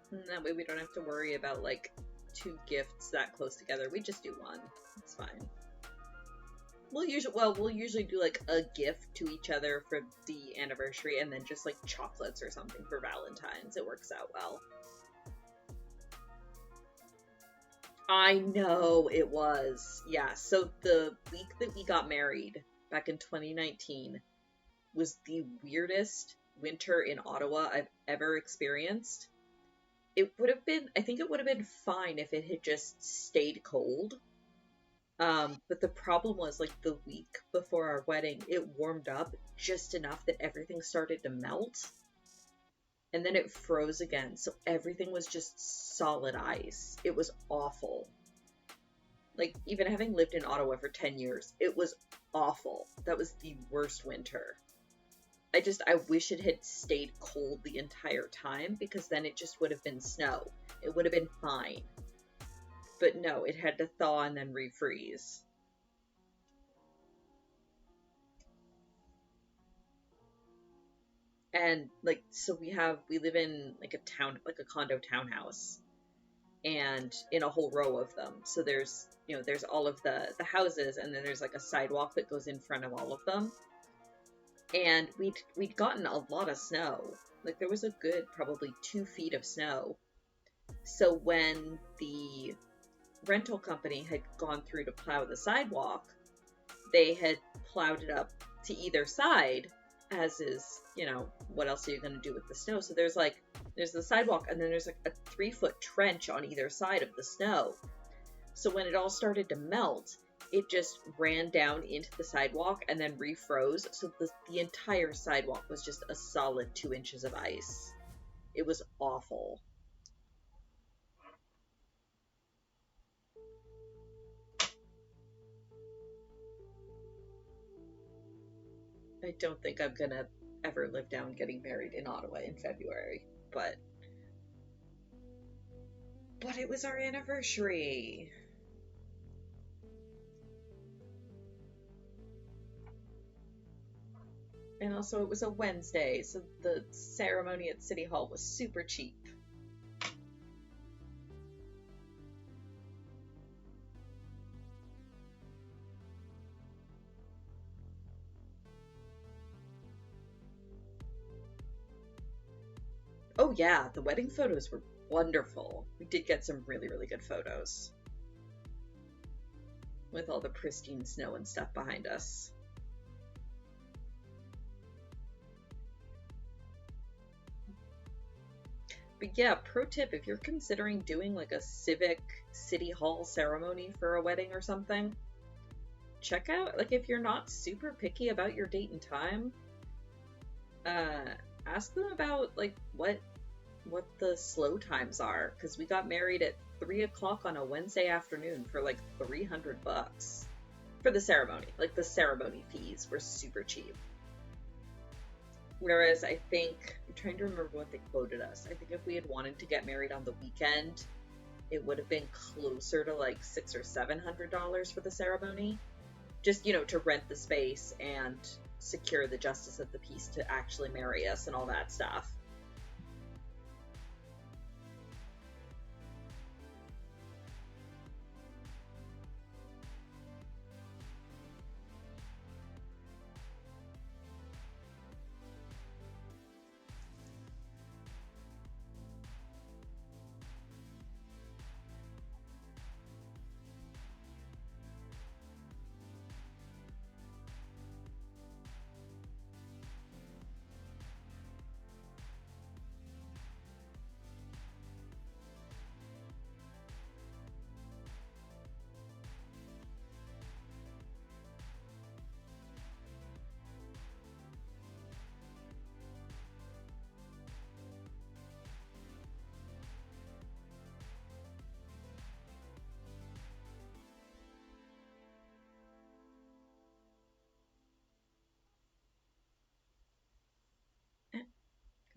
And that way we don't have to worry about like two gifts that close together. We just do one. It's fine. We'll usually do like a gift to each other for the anniversary and then just like chocolates or something for Valentine's. It works out well. I know it was. Yeah, so the week that we got married back in 2019 was the weirdest winter in Ottawa I've ever experienced. It would have been, I think it would have been fine if it had just stayed cold. But the problem was like the week before our wedding, it warmed up just enough that everything started to melt. and then it froze again. So everything was just solid ice. It was awful. Like, even having lived in Ottawa for 10 years, it was awful. That was the worst winter. I wish it had stayed cold the entire time, because then it just would have been snow. It would have been fine. But no, it had to thaw and then refreeze. And like, so we live in like a condo townhouse, and in a whole row of them. So there's all of the houses, and then there's like a sidewalk that goes in front of all of them. And we'd gotten a lot of snow. Like, there was a good probably 2 feet of snow. So when the rental company had gone through to plow the sidewalk, they had plowed it up to either side, as is, what else are you going to do with the snow? So there's the sidewalk, and then there's like a 3-foot trench on either side of the snow. So when it all started to melt, it just ran down into the sidewalk and then refroze. So the entire sidewalk was just a solid 2 inches of ice. It was awful. I don't think I'm gonna ever live down getting married in Ottawa in February, but it was our anniversary. And also it was a Wednesday, so the ceremony at City Hall was super cheap. Oh yeah, the wedding photos were wonderful. We did get some really, really good photos. With all the pristine snow and stuff behind us. But yeah, pro tip, if you're considering doing like a civic city hall ceremony for a wedding or something, check out, like, if you're not super picky about your date and time, ask them about like what the slow times are, because we got married at 3 o'clock on a Wednesday afternoon for like $300 for the ceremony. Like, the ceremony fees were super cheap. Whereas I think, I'm trying to remember what they quoted us. I think if we had wanted to get married on the weekend, it would have been closer to like $600 or $700 for the ceremony. Just, to rent the space and secure the justice of the peace to actually marry us and all that stuff.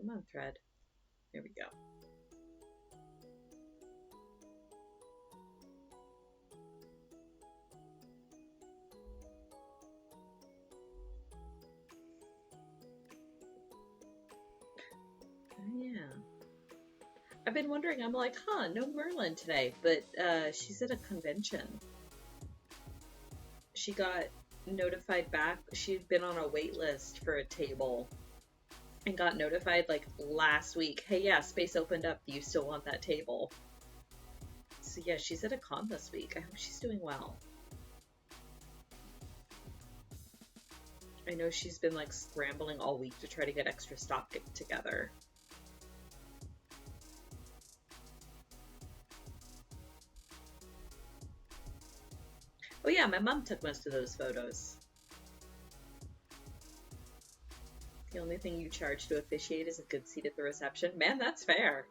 Come on, thread. Here we go. Yeah. I've been wondering, I'm like, no Merlin today, but she's at a convention. She got notified back. She'd been on a wait list for a table and got notified like last week. Hey, yeah, space opened up. Do you still want that table? So yeah, she's at a con this week. I hope she's doing well. I know she's been like scrambling all week to try to get extra stock together. Oh yeah, my mom took most of those photos. The only thing you charge to officiate is a good seat at the reception. Man, that's fair.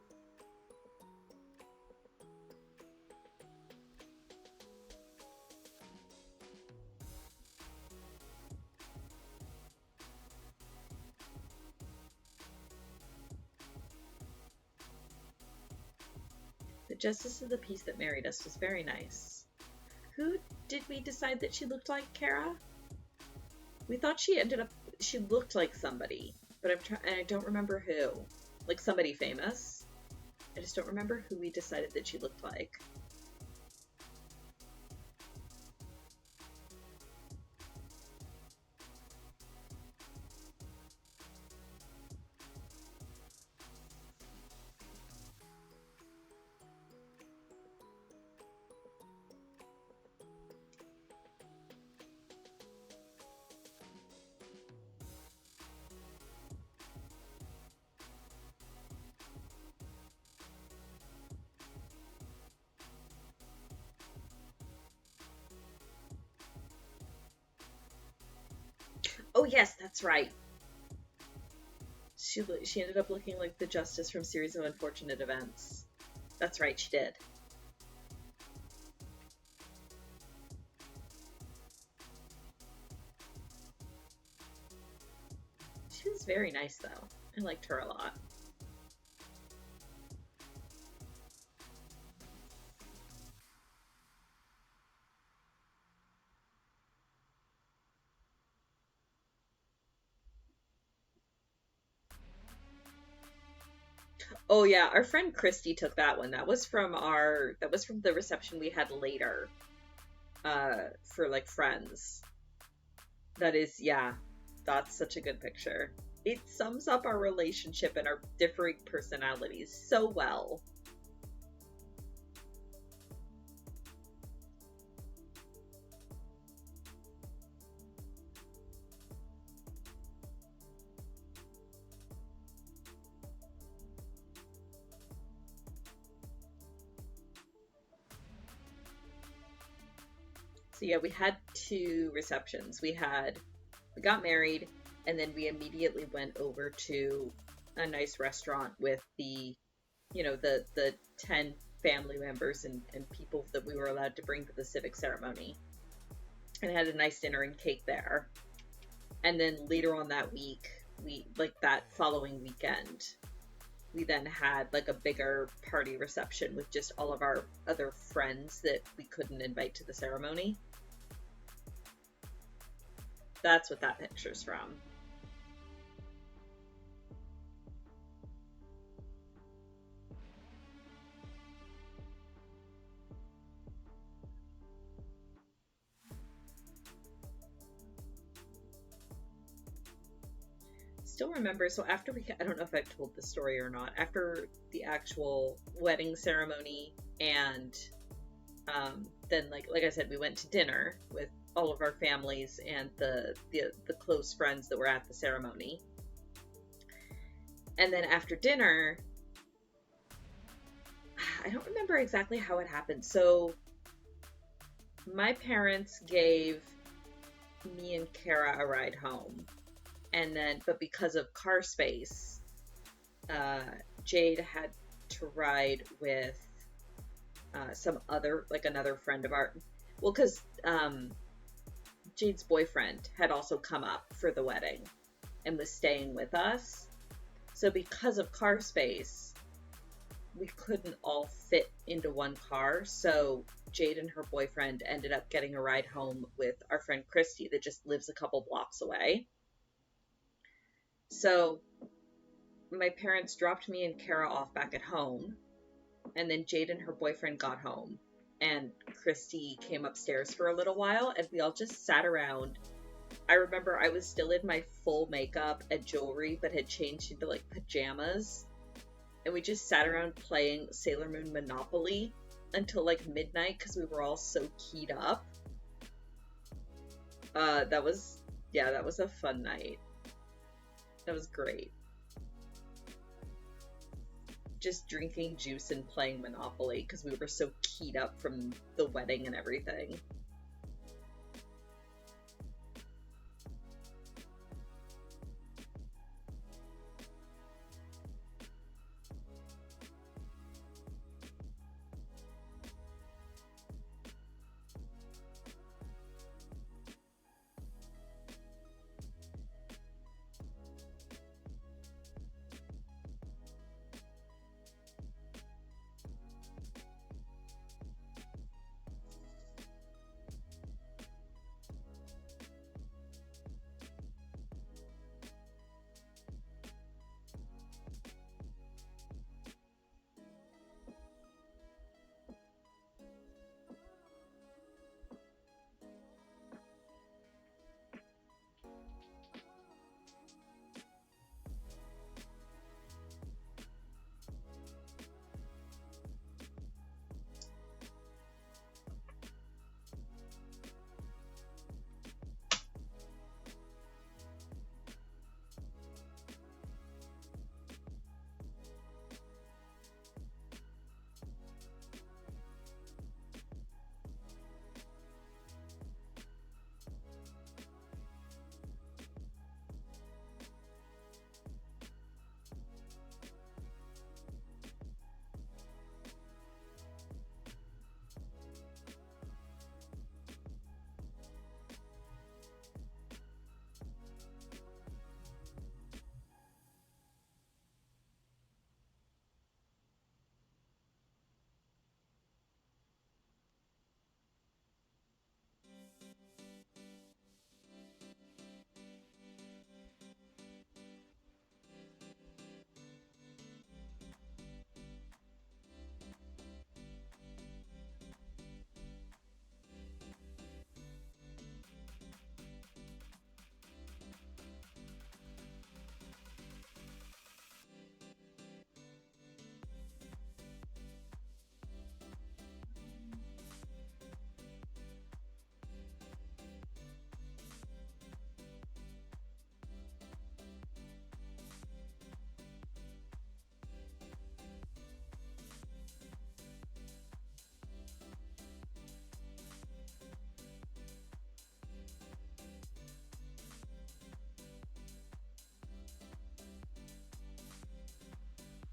The justice of the peace that married us was very nice. Who did we decide that she looked like, Kara? We thought she looked like somebody, but I don't remember who. Like somebody famous. I just don't remember who we decided that she looked like. Oh yes, that's right. She ended up looking like the Justice from Series of Unfortunate Events. That's right, she did. She was very nice though. I liked her a lot. Oh yeah, our friend Christy took that one. That was from the reception we had later. For like friends. That is, yeah, that's such a good picture. It sums up our relationship and our differing personalities so well. So yeah, we had two receptions. We got married, and then we immediately went over to a nice restaurant with the 10 family members and people that we were allowed to bring to the civic ceremony, and had a nice dinner and cake there. And then later on that week, that following weekend, we then had like a bigger party reception with just all of our other friends that we couldn't invite to the ceremony. That's what that picture's from. Still remember, so after I don't know if I've told this story or not, after the actual wedding ceremony and then like I said, we went to dinner with all of our families and the close friends that were at the ceremony. And then after dinner, I don't remember exactly how it happened. So my parents gave me and Kara a ride home. And then, but because of car space, Jade had to ride with another friend of ours. Well, because Jade's boyfriend had also come up for the wedding and was staying with us. So because of car space, we couldn't all fit into one car. So Jade and her boyfriend ended up getting a ride home with our friend Christy that just lives a couple blocks away. So my parents dropped me and Kara off back at home, and then Jade and her boyfriend got home, and Christy came upstairs for a little while, and we all just sat around. I remember I was still in my full makeup and jewelry, but had changed into like pajamas, and we just sat around playing Sailor Moon Monopoly until like midnight because we were all so keyed up. That was a fun night. That was great. Just drinking juice and playing Monopoly because we were so keyed up from the wedding and everything.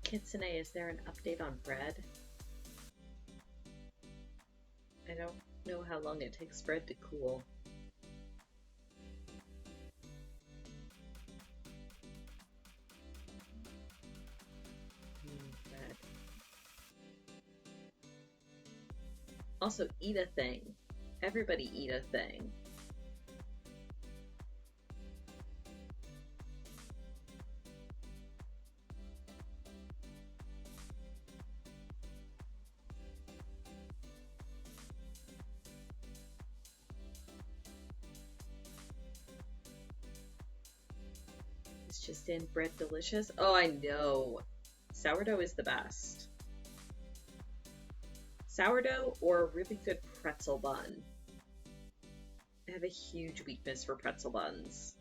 Kitsune, is there an update on bread? I don't know how long it takes bread to cool. Bread. Also, eat a thing. Everybody eat a thing. It's just in bread delicious. Oh, I know. Sourdough is the best. Sourdough or a really good pretzel bun. I have a huge weakness for pretzel buns.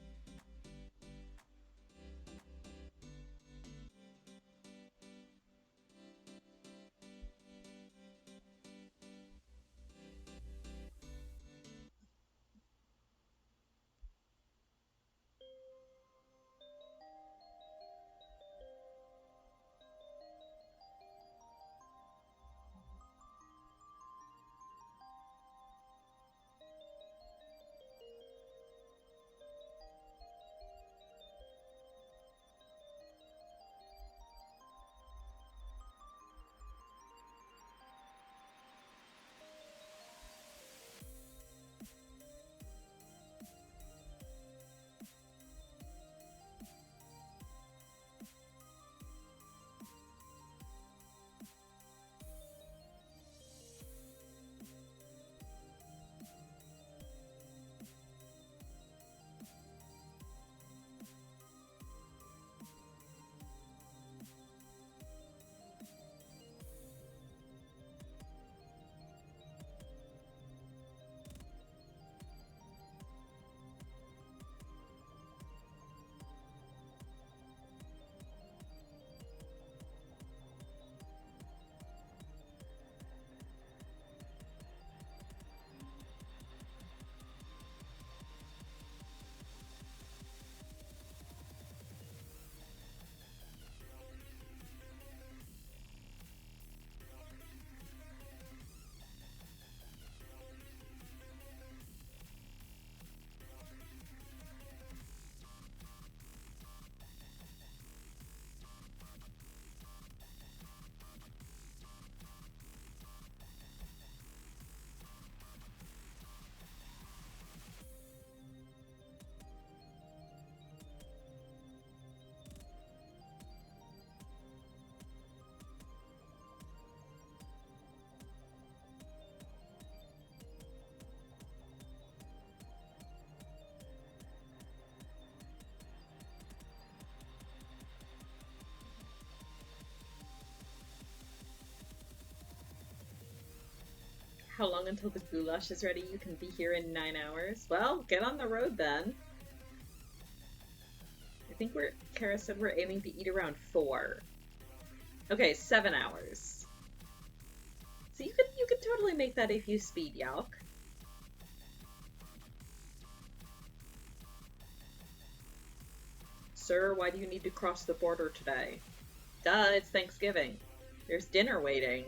How long until the goulash is ready? You can be here in 9 hours. Well, get on the road then. I think Kara said we're aiming to eat around 4. Okay, 7 hours. So you could totally make that if you speed Yalk. Sir, why do you need to cross the border today? Duh, it's Thanksgiving. There's dinner waiting.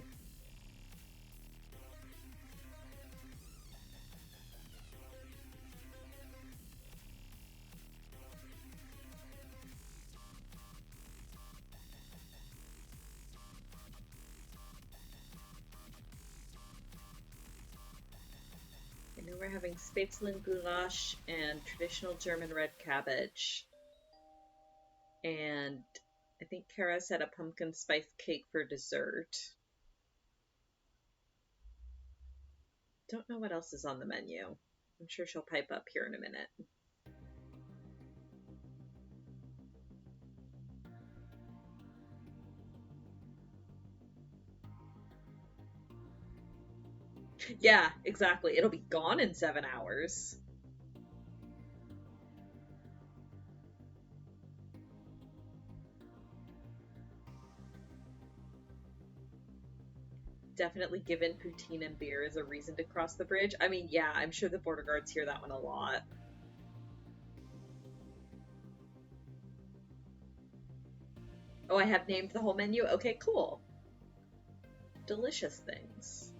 I know we're having Spätzle goulash and traditional German red cabbage. And I think Kara said a pumpkin spice cake for dessert. Don't know what else is on the menu. I'm sure she'll pipe up here in a minute. Yeah, exactly. It'll be gone in 7 hours. Definitely given poutine and beer as a reason to cross the bridge. I mean, yeah, I'm sure the border guards hear that one a lot. Oh, I have named the whole menu? Okay, cool. Delicious things.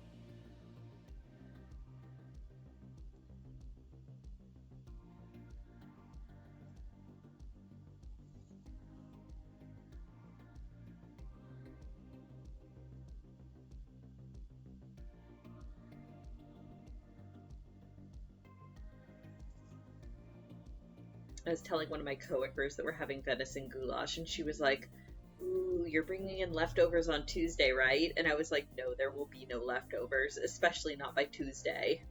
I was telling one of my coworkers that we're having venison goulash, and she was like, "Ooh, you're bringing in leftovers on Tuesday, right?" And I was like, "No, there will be no leftovers, especially not by Tuesday."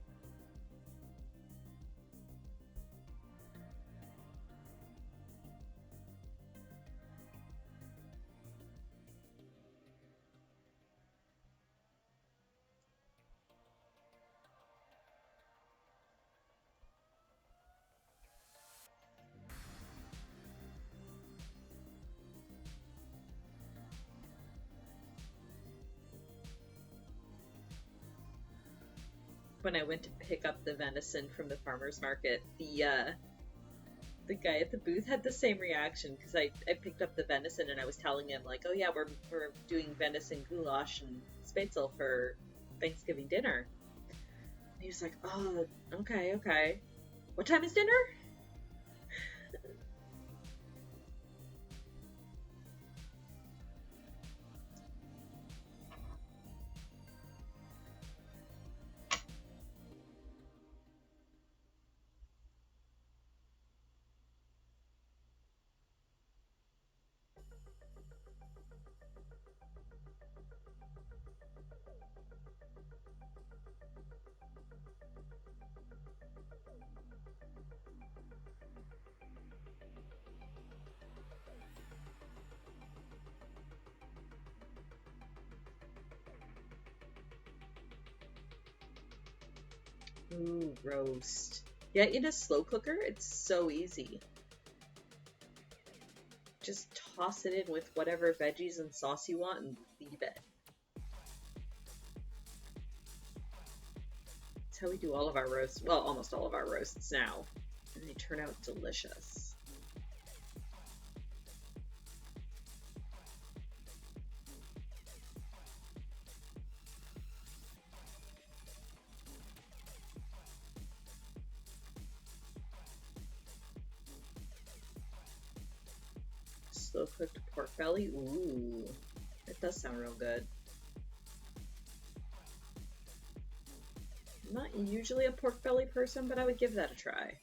When I went to pick up the venison from the farmer's market, the guy at the booth had the same reaction because I picked up the venison and I was telling him like, "Oh yeah, we're doing venison goulash and spätzle for Thanksgiving dinner." And he was like, "Oh, okay, okay. What time is dinner?" Ooh, roast. Yeah, in a slow cooker, it's so easy. Just toss it in with whatever veggies and sauce you want and leave it. That's how we do all of our roasts. Well, almost all of our roasts now. And they turn out delicious. Slow cooked pork belly. Ooh, that does sound real good. I'm not usually a pork belly person, but I would give that a try.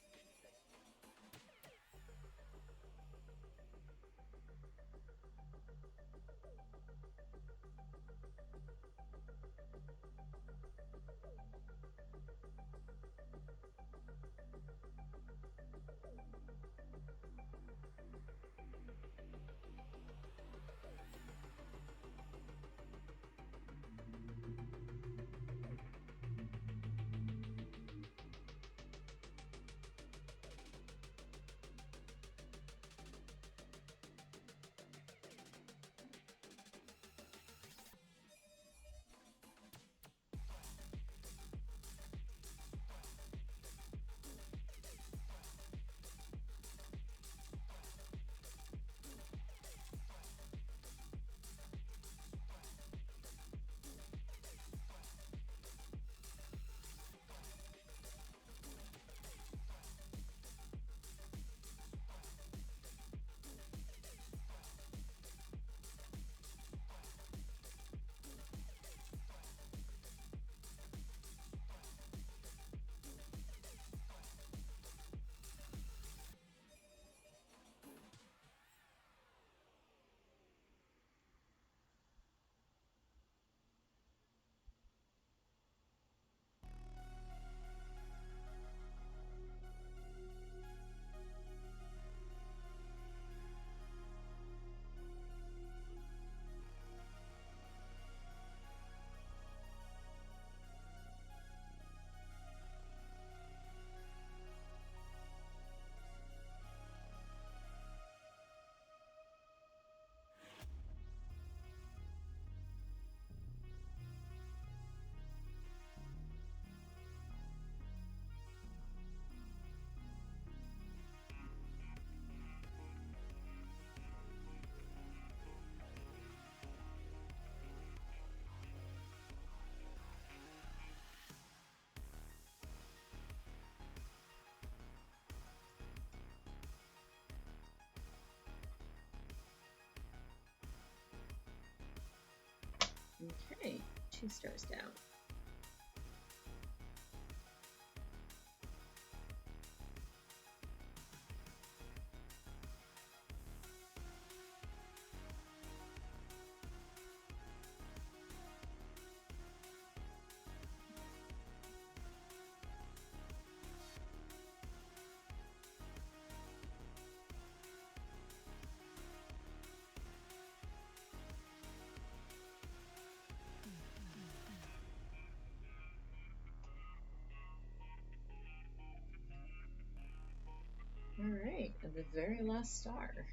2 stars down. Alright, and the very last star.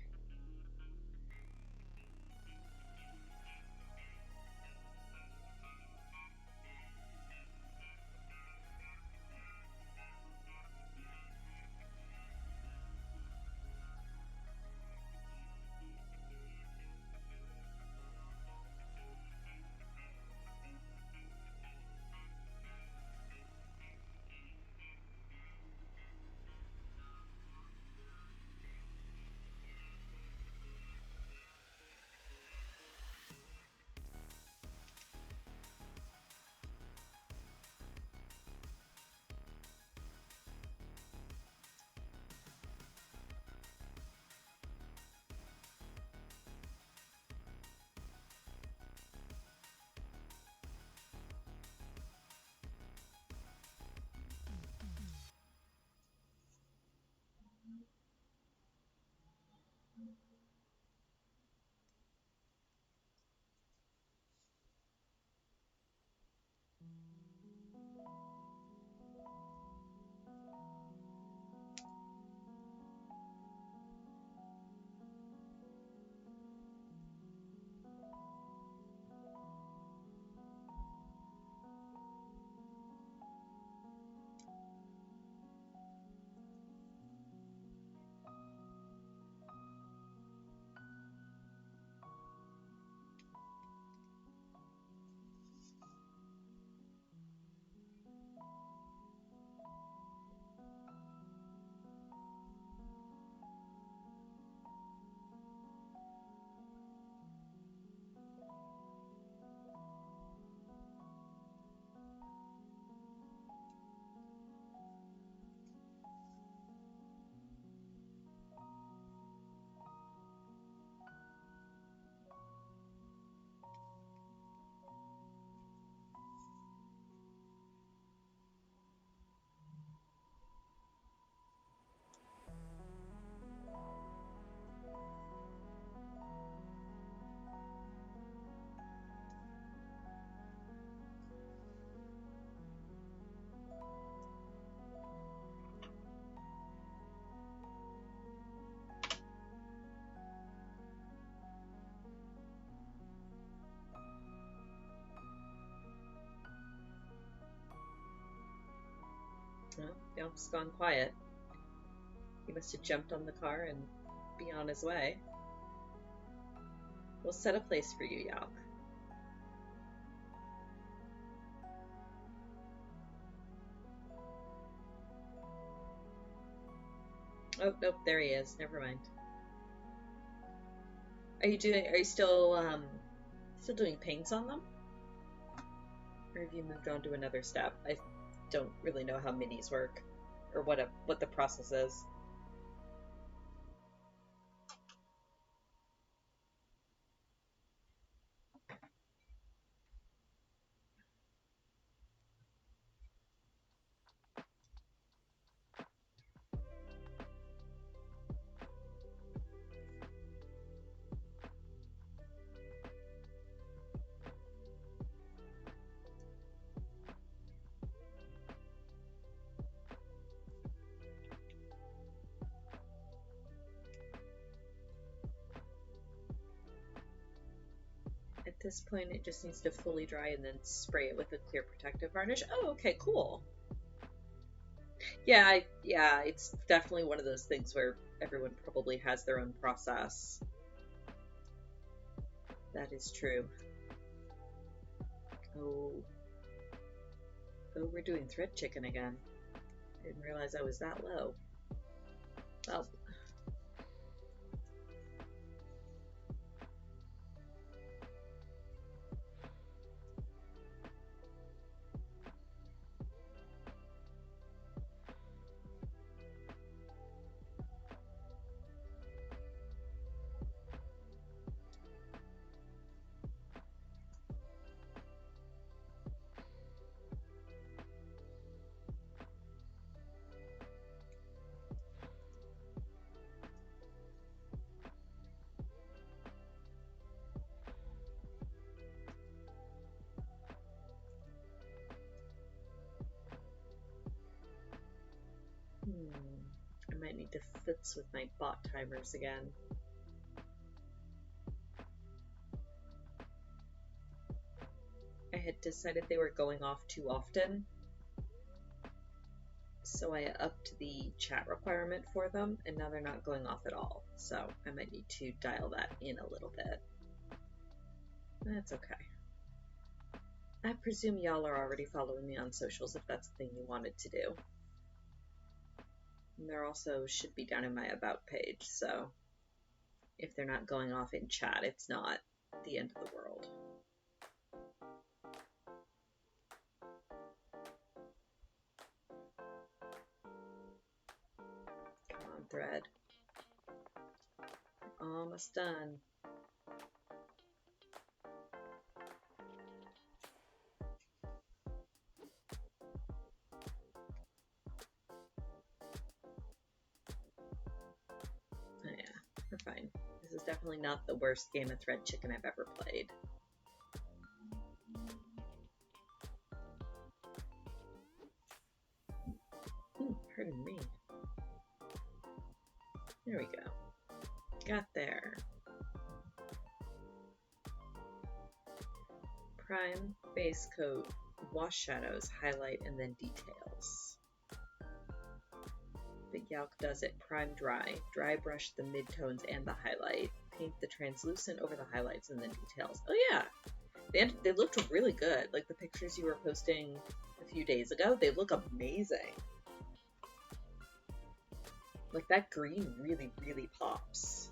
Well, Yelp's gone quiet. He must have jumped on the car and be on his way. We'll set a place for you, Yelp. Oh, nope, there he is. Never mind. Are you still doing paints on them? Or have you moved on to another step? I don't really know how minis work or what the process is. At this point, it just needs to fully dry and then spray it with a clear protective varnish. Oh, okay, cool. Yeah, it's definitely one of those things where everyone probably has their own process. That is true. Oh, we're doing thread chicken again. I didn't realize I was that low. Well, might need to fix with my bot timers again. I had decided they were going off too often, so I upped the chat requirement for them, and now they're not going off at all. So I might need to dial that in a little bit. That's okay. I presume y'all are already following me on socials if that's the thing you wanted to do. And they're also should be down in my about page, so if they're not going off in chat, it's not the end of the world. Come on, thread. Almost done. Oh yeah, we're fine. This is definitely not the worst game of Thread Chicken I've ever played. Pardon me. There we go. Got there. Prime, base coat, wash shadows, highlight, and then details. Big Yalk does it prime dry. Dry brush the midtones and the highlight. Paint the translucent over the highlights and the details. Oh yeah! They looked really good. Like the pictures you were posting a few days ago, they look amazing. Like that green really, really pops.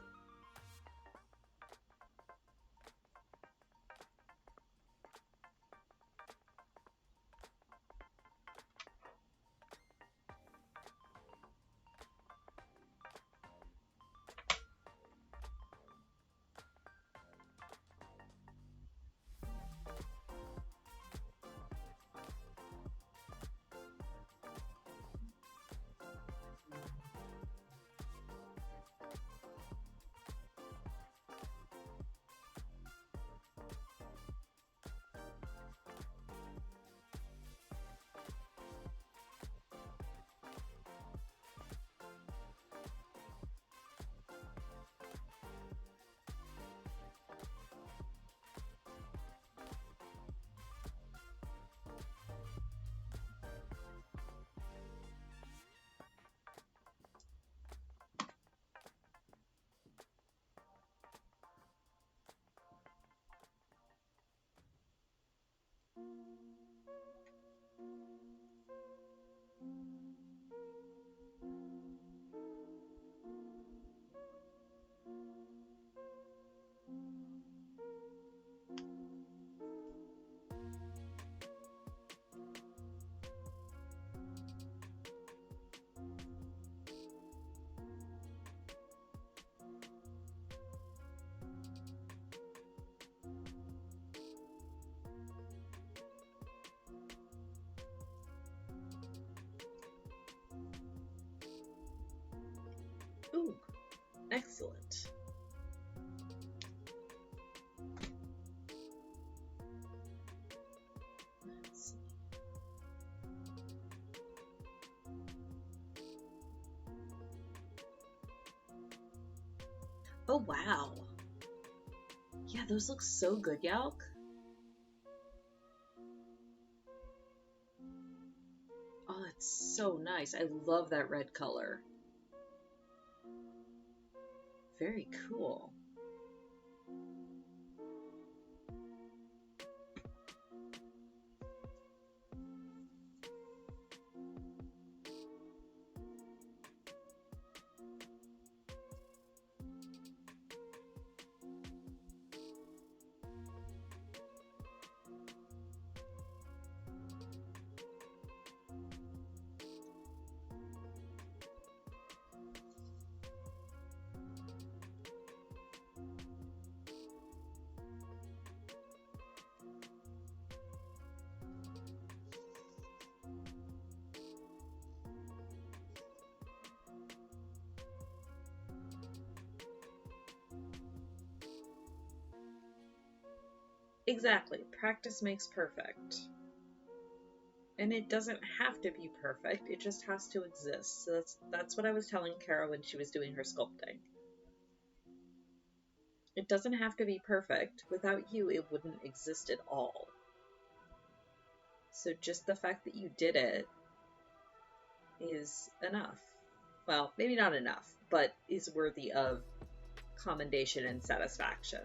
Ooh, excellent. Let's see. Oh wow. Yeah, those look so good, Yalk. Oh, it's so nice. I love that red color. Very cool. Exactly. Practice makes perfect. And it doesn't have to be perfect, it just has to exist. So that's what I was telling Kara when she was doing her sculpting. It doesn't have to be perfect. Without you, it wouldn't exist at all. So just the fact that you did it is enough. Well, maybe not enough, but is worthy of commendation and satisfaction.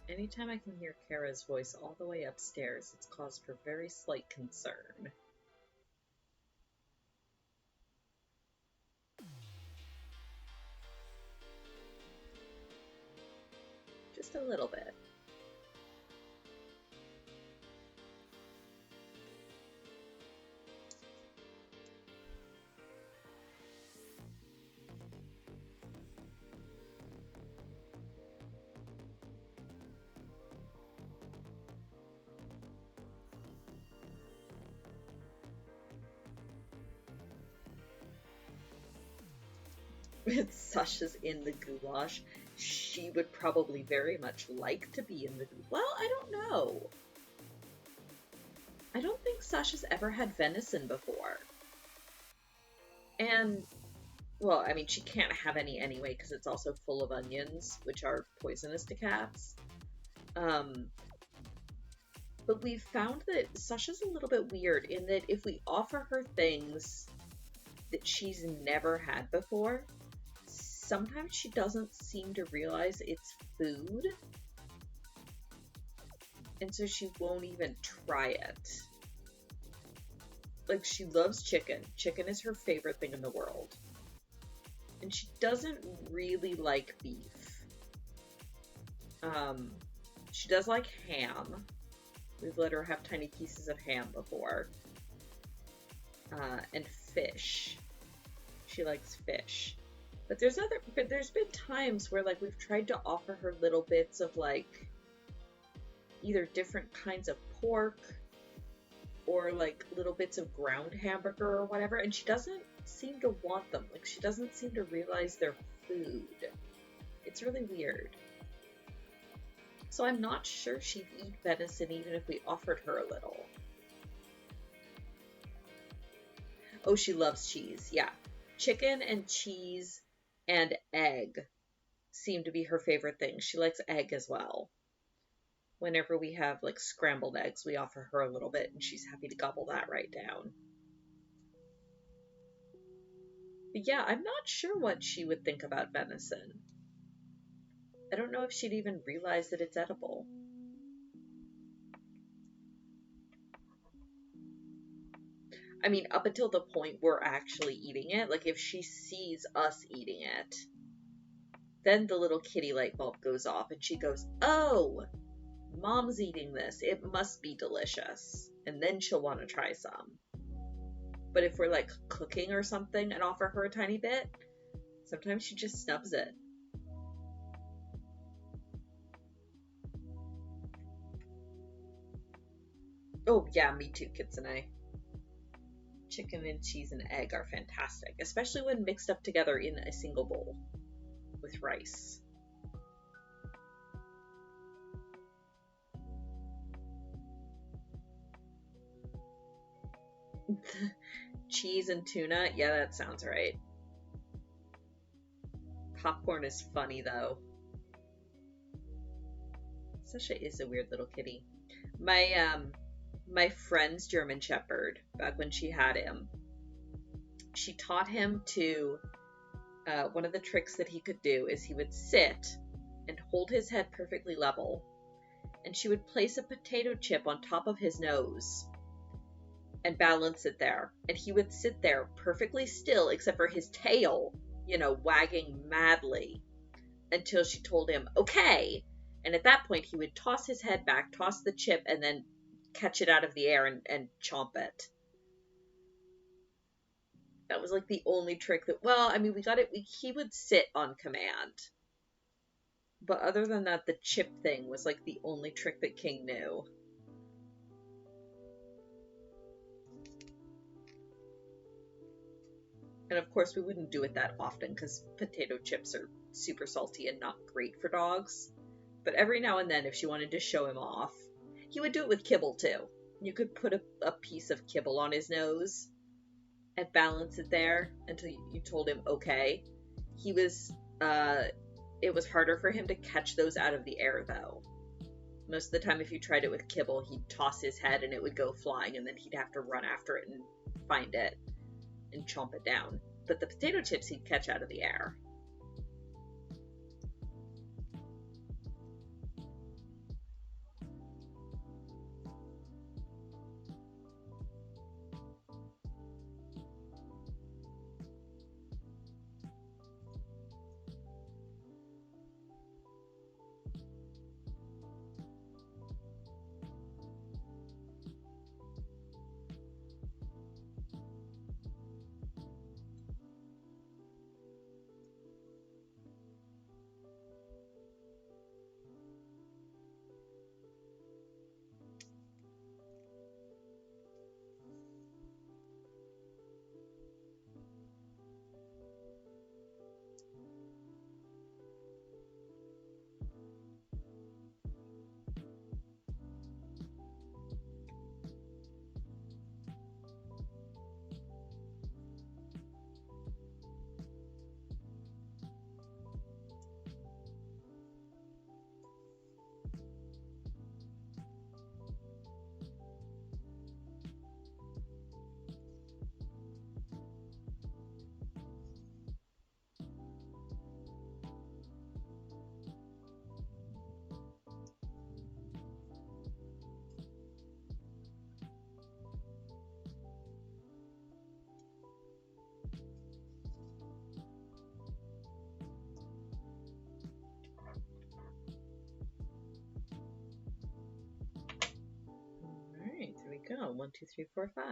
Anytime I can hear Kara's voice all the way upstairs, it's cause for very slight concern. Just a little bit. If Sasha's in the goulash, she would probably very much like to be in the goulash. Well, I don't know. I don't think Sasha's ever had venison before. And, well, I mean, she can't have any anyway because it's also full of onions, which are poisonous to cats. But we've found that Sasha's a little bit weird in that if we offer her things that she's never had before, sometimes she doesn't seem to realize it's food. And so she won't even try it. Like, she loves chicken. Chicken is her favorite thing in the world. And she doesn't really like beef. She does like ham. We've let her have tiny pieces of ham before. And fish. She likes fish. But there's been times where, like, we've tried to offer her little bits of, like, either different kinds of pork or, like, little bits of ground hamburger or whatever, and she doesn't seem to want them. Like, she doesn't seem to realize they're food. It's really weird. So I'm not sure she'd eat venison even if we offered her a little. Oh, she loves cheese, yeah. Chicken and cheese and egg seem to be her favorite things. She likes egg as well. Whenever we have, like, scrambled eggs, we offer her a little bit, and she's happy to gobble that right down. But yeah, I'm not sure what she would think about venison. I don't know if she'd even realize that it's edible. I mean, up until the point we're actually eating it, like, if she sees us eating it, Then the little kitty light bulb goes off and she goes, "Oh, Mom's eating this. It must be delicious." And then she'll want to try some. But if we're like cooking or something and offer her a tiny bit, sometimes she just snubs it. Oh yeah, me too, Kitsune. Chicken and cheese and egg are fantastic, especially when mixed up together in a single bowl with rice. Cheese and tuna? Yeah, that sounds right. Popcorn is funny though. Sasha is a weird little kitty. My friend's German Shepherd, back when she had him, she taught him to one of the tricks that he could do is he would sit and hold his head perfectly level, and she would place a potato chip on top of his nose and balance it there. And he would sit there perfectly still, except for his tail, wagging madly until she told him, okay. And at that point, he would toss his head back, toss the chip, and then catch it out of the air and chomp it. That was like the only trick that, well, I mean, we got it. He would sit on command. But other than that, the chip thing was like the only trick that King knew. And of course, we wouldn't do it that often because potato chips are super salty and not great for dogs. But every now and then, if she wanted to show him off, he would do it with kibble too. You could put a piece of kibble on his nose and balance it there until you told him okay. It was harder for him to catch those out of the air though. Most of the time, if you tried it with kibble, he'd toss his head and it would go flying, and then he'd have to run after it and find it and chomp it down. But the potato chips he'd catch out of the air. Alright, there we go. 1, 2, 3, 4, 5.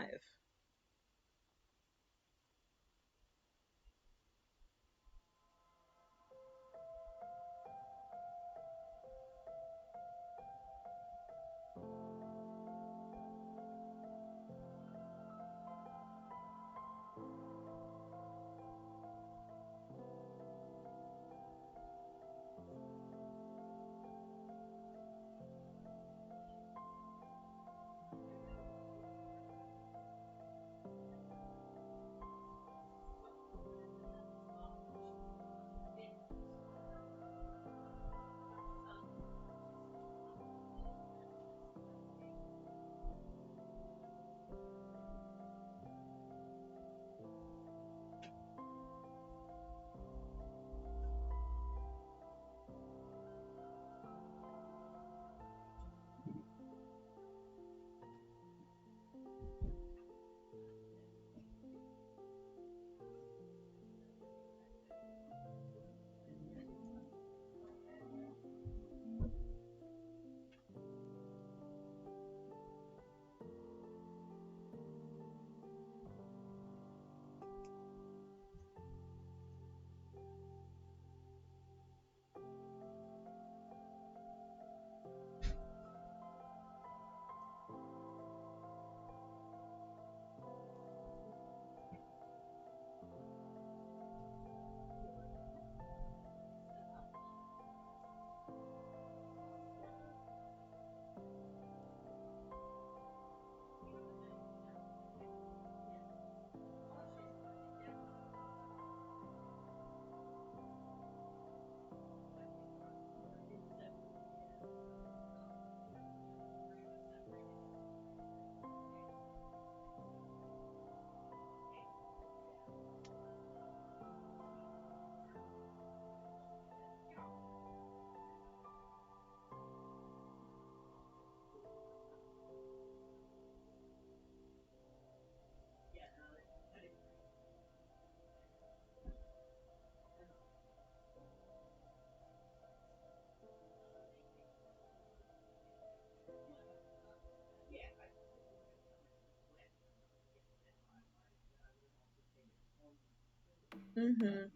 Mm-hmm.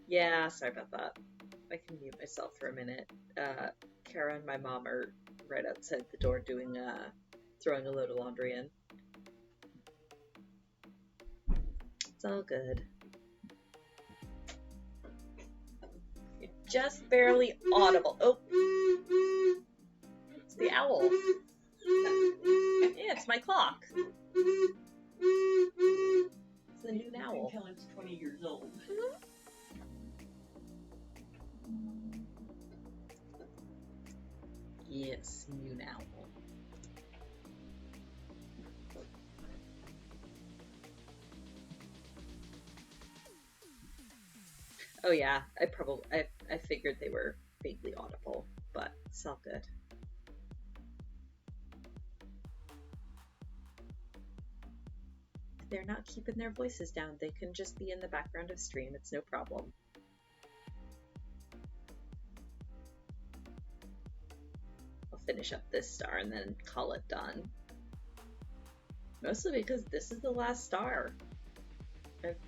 Yeah, sorry about that. I can mute myself for a minute. Kara and my mom are right outside the door doing, throwing a load of laundry in. It's all good. You're just barely audible. Oh, it's the owl. Yeah, it's my clock. It's the noon owl. Until it's 20 years old. Yes, noon owl. Oh yeah, I figured they were vaguely audible, but it's all good. If they're not keeping their voices down, they can just be in the background of stream. It's no problem. I'll finish up this star and then call it done. Mostly because this is the last star.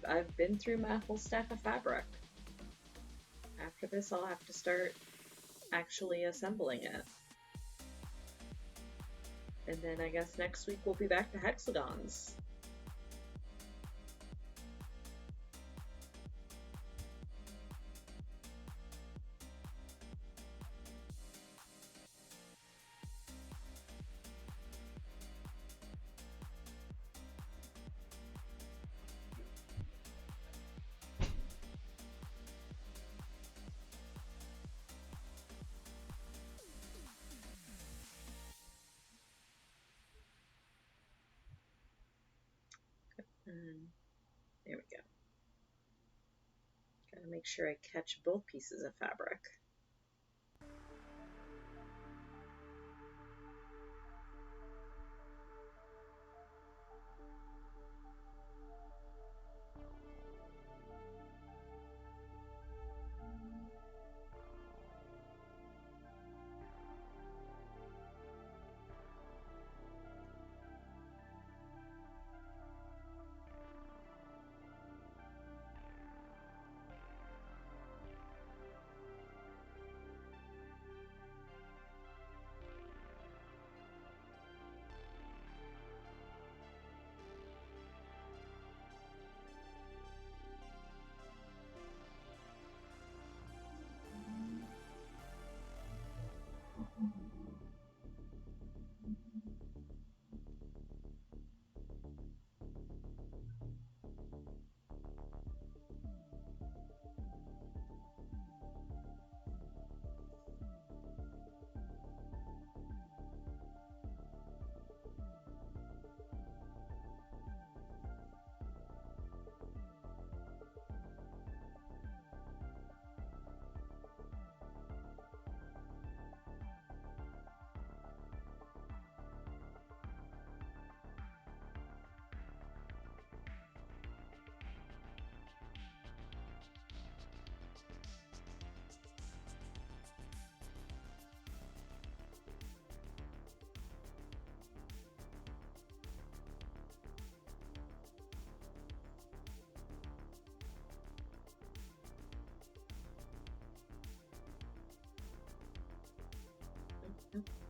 I've been through my whole stack of fabric. After this, I'll have to start actually assembling it. And then I guess next week we'll be back to hexagons. There we go. Gotta make sure I catch both pieces of fabric.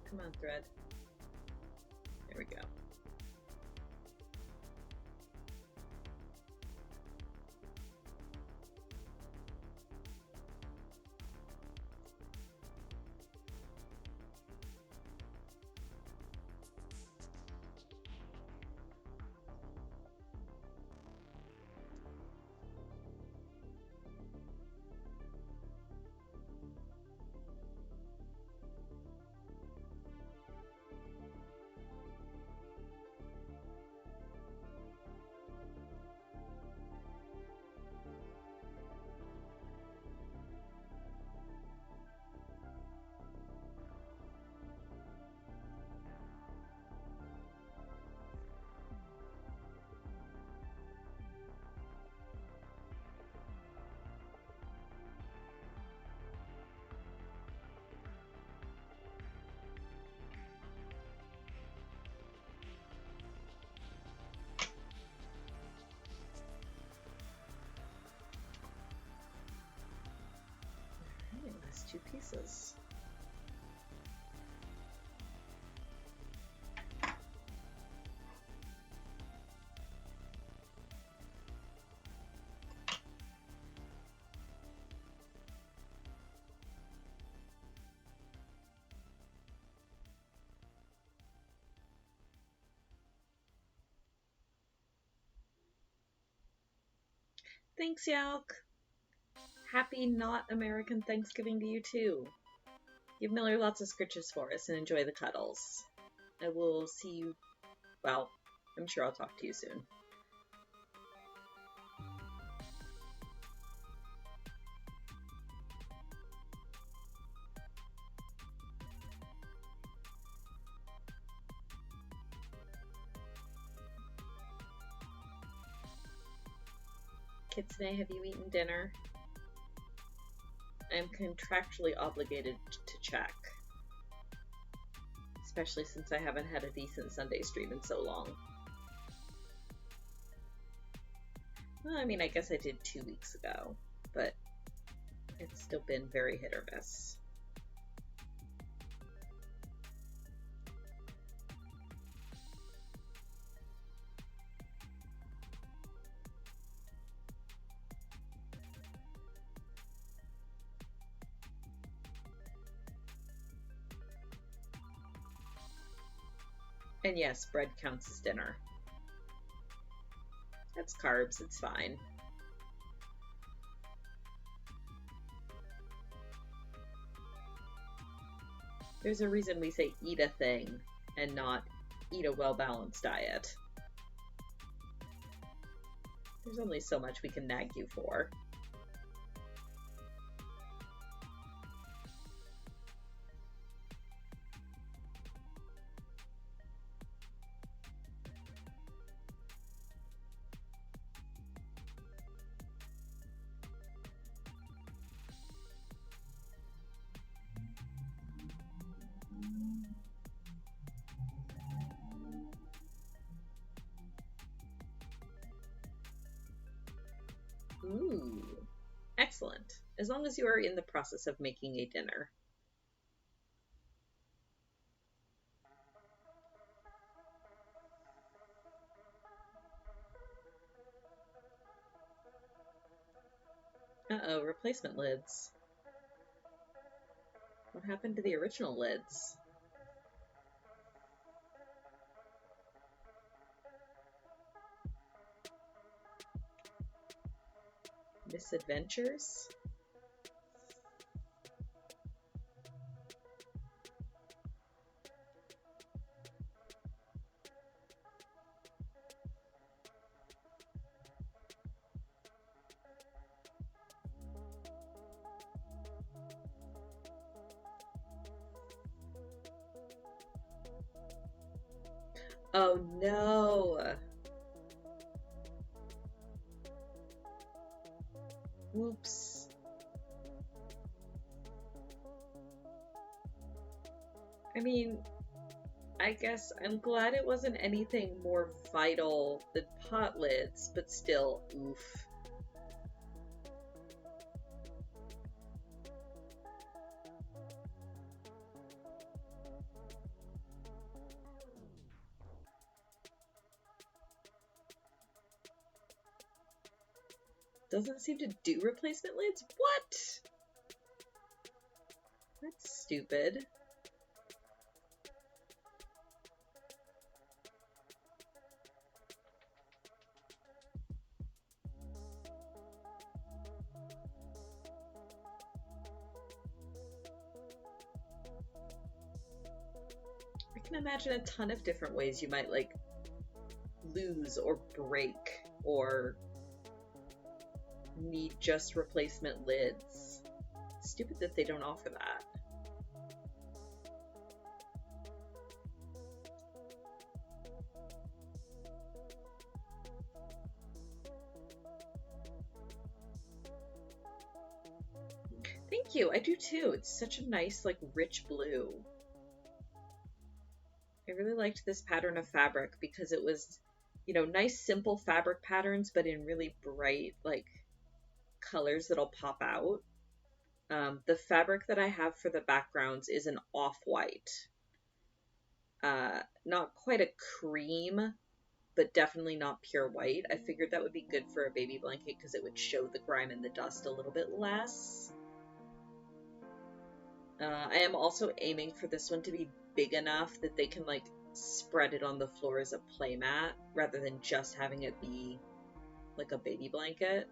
Come on, thread. There we go. 2 pieces. Thanks, Yalk. Happy not American Thanksgiving to you too. Give Miller lots of scritches for us and enjoy the cuddles. I will see you, well, I'm sure I'll talk to you soon. Kitsune, have you eaten dinner? I am contractually obligated to check. Especially since I haven't had a decent Sunday stream in so long. Well, I mean, I guess I did 2 weeks ago, but it's still been very hit or miss. And yes, bread counts as dinner. That's carbs, it's fine. There's a reason we say eat a thing and not eat a well-balanced diet. There's only so much we can nag you for. Ooh, excellent. As long as you are in the process of making a dinner. Uh-oh, replacement lids. What happened to the original lids? Misadventures? Oh no! Whoops. I mean, I guess I'm glad it wasn't anything more vital than pot lids, but still, oof. Doesn't seem to do replacement lids? What? That's stupid. I can imagine a ton of different ways you might, like, lose or break or need just replacement lids. Stupid that they don't offer that. Thank you, I do too. It's such a nice, like, rich blue. I really liked this pattern of fabric because it was, you know, nice simple fabric patterns, but in really bright, like, colors that'll pop out. The fabric that I have for the backgrounds is an off-white. Not quite a cream, but definitely not pure white. I figured that would be good for a baby blanket because it would show the grime and the dust a little bit less. I am also aiming for this one to be big enough that they can like spread it on the floor as a playmat rather than just having it be like a baby blanket.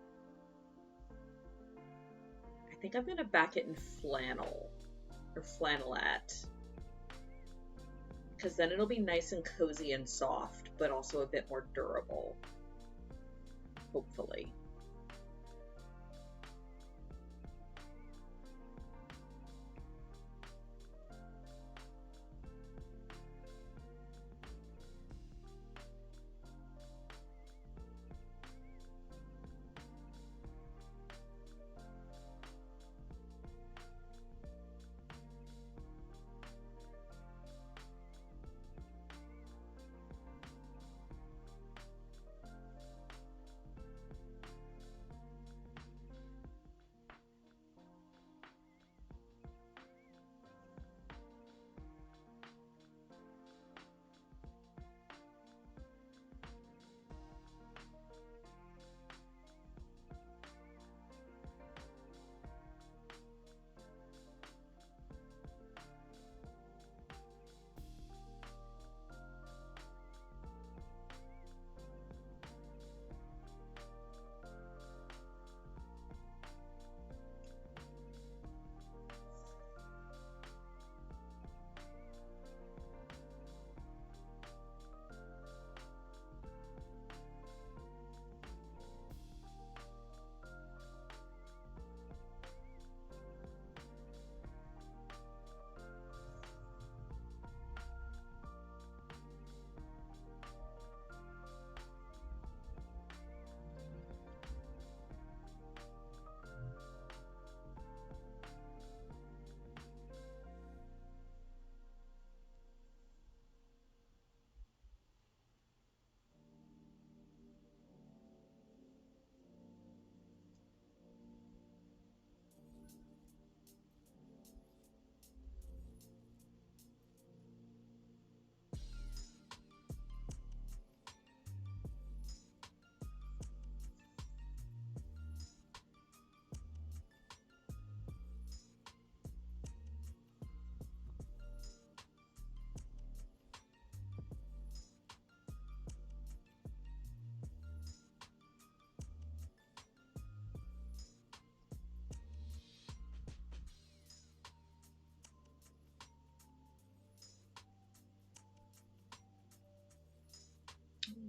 I think I'm gonna back it in flannel or flannelette because then it'll be nice and cozy and soft, but also a bit more durable, hopefully.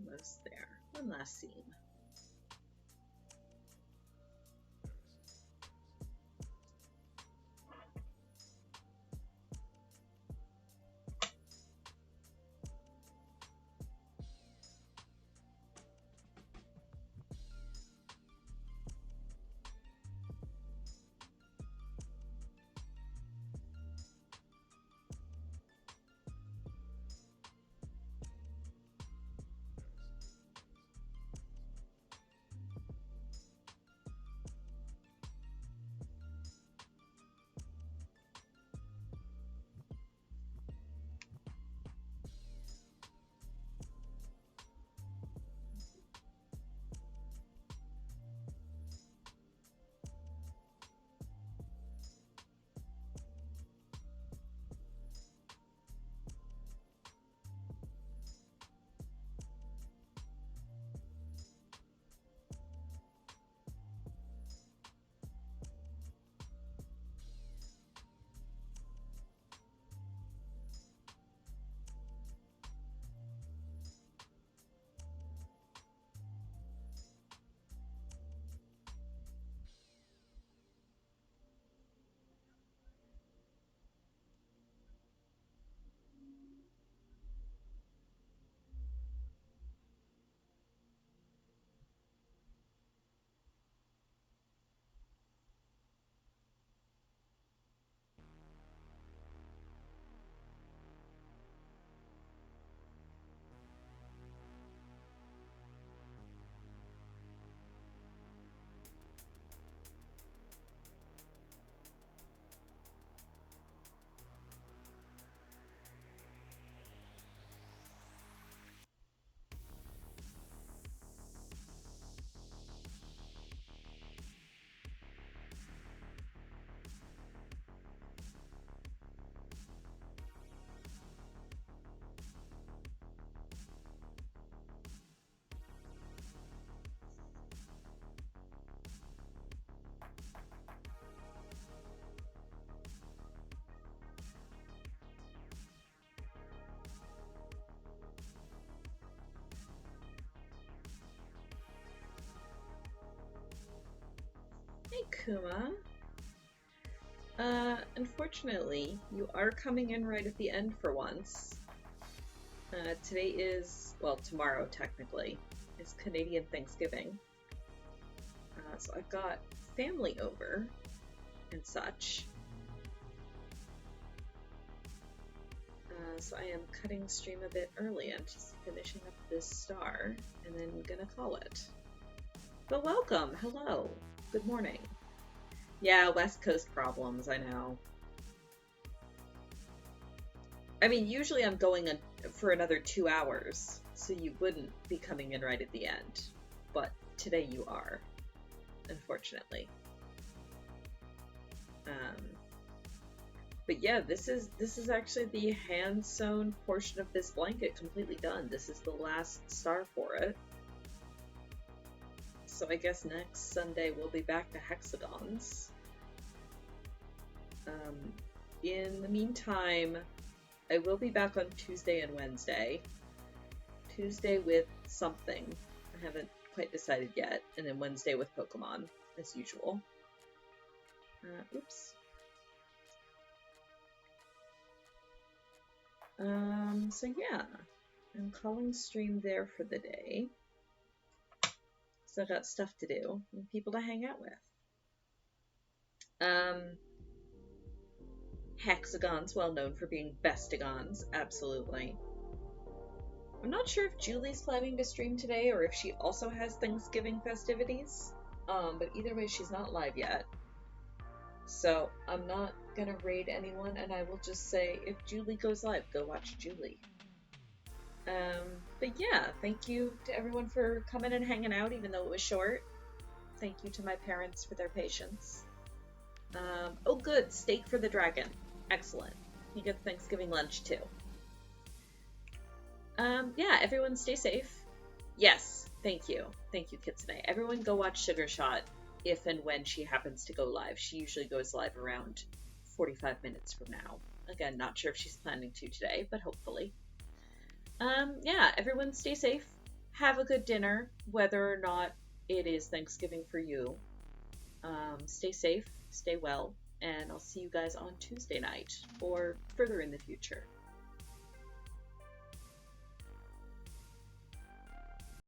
Almost there. One last seam. Kuma. Unfortunately, you are coming in right at the end for once. Today is, well, tomorrow technically, is Canadian Thanksgiving. So I've got family over and such. So I am cutting stream a bit early. I'm just finishing up this star and then gonna call it. But welcome! Hello! Good morning. Yeah, West Coast problems, I know. I mean, usually I'm going for another 2 hours, so you wouldn't be coming in right at the end. But today you are, unfortunately. But yeah, this is actually the hand-sewn portion of this blanket completely done. This is the last star for it. So I guess next Sunday we'll be back to hexagons. In the meantime, I will be back on Tuesday and Wednesday. Tuesday with something. I haven't quite decided yet. And then Wednesday with Pokemon, as usual. Oops. So yeah, I'm calling stream there for the day. So I got stuff to do and people to hang out with. Hexagons, well known for being bestigons, absolutely. I'm not sure if Julie's planning to stream today or if she also has Thanksgiving festivities. But either way, she's not live yet. So I'm not gonna raid anyone, and I will just say, if Julie goes live, go watch Julie. But yeah, thank you to everyone for coming and hanging out, even though it was short. Thank you to my parents for their patience. Oh good, steak for the dragon. Excellent. He gets Thanksgiving lunch too. Yeah, everyone stay safe. Yes, thank you. Thank you, Kitsune. Everyone go watch Sugar Shot if and when she happens to go live. She usually goes live around 45 minutes from now. Again, not sure if she's planning to today, but hopefully. Yeah, everyone stay safe. Have a good dinner, whether or not it is Thanksgiving for you. Stay safe, stay well, and I'll see you guys on Tuesday night, or further in the future.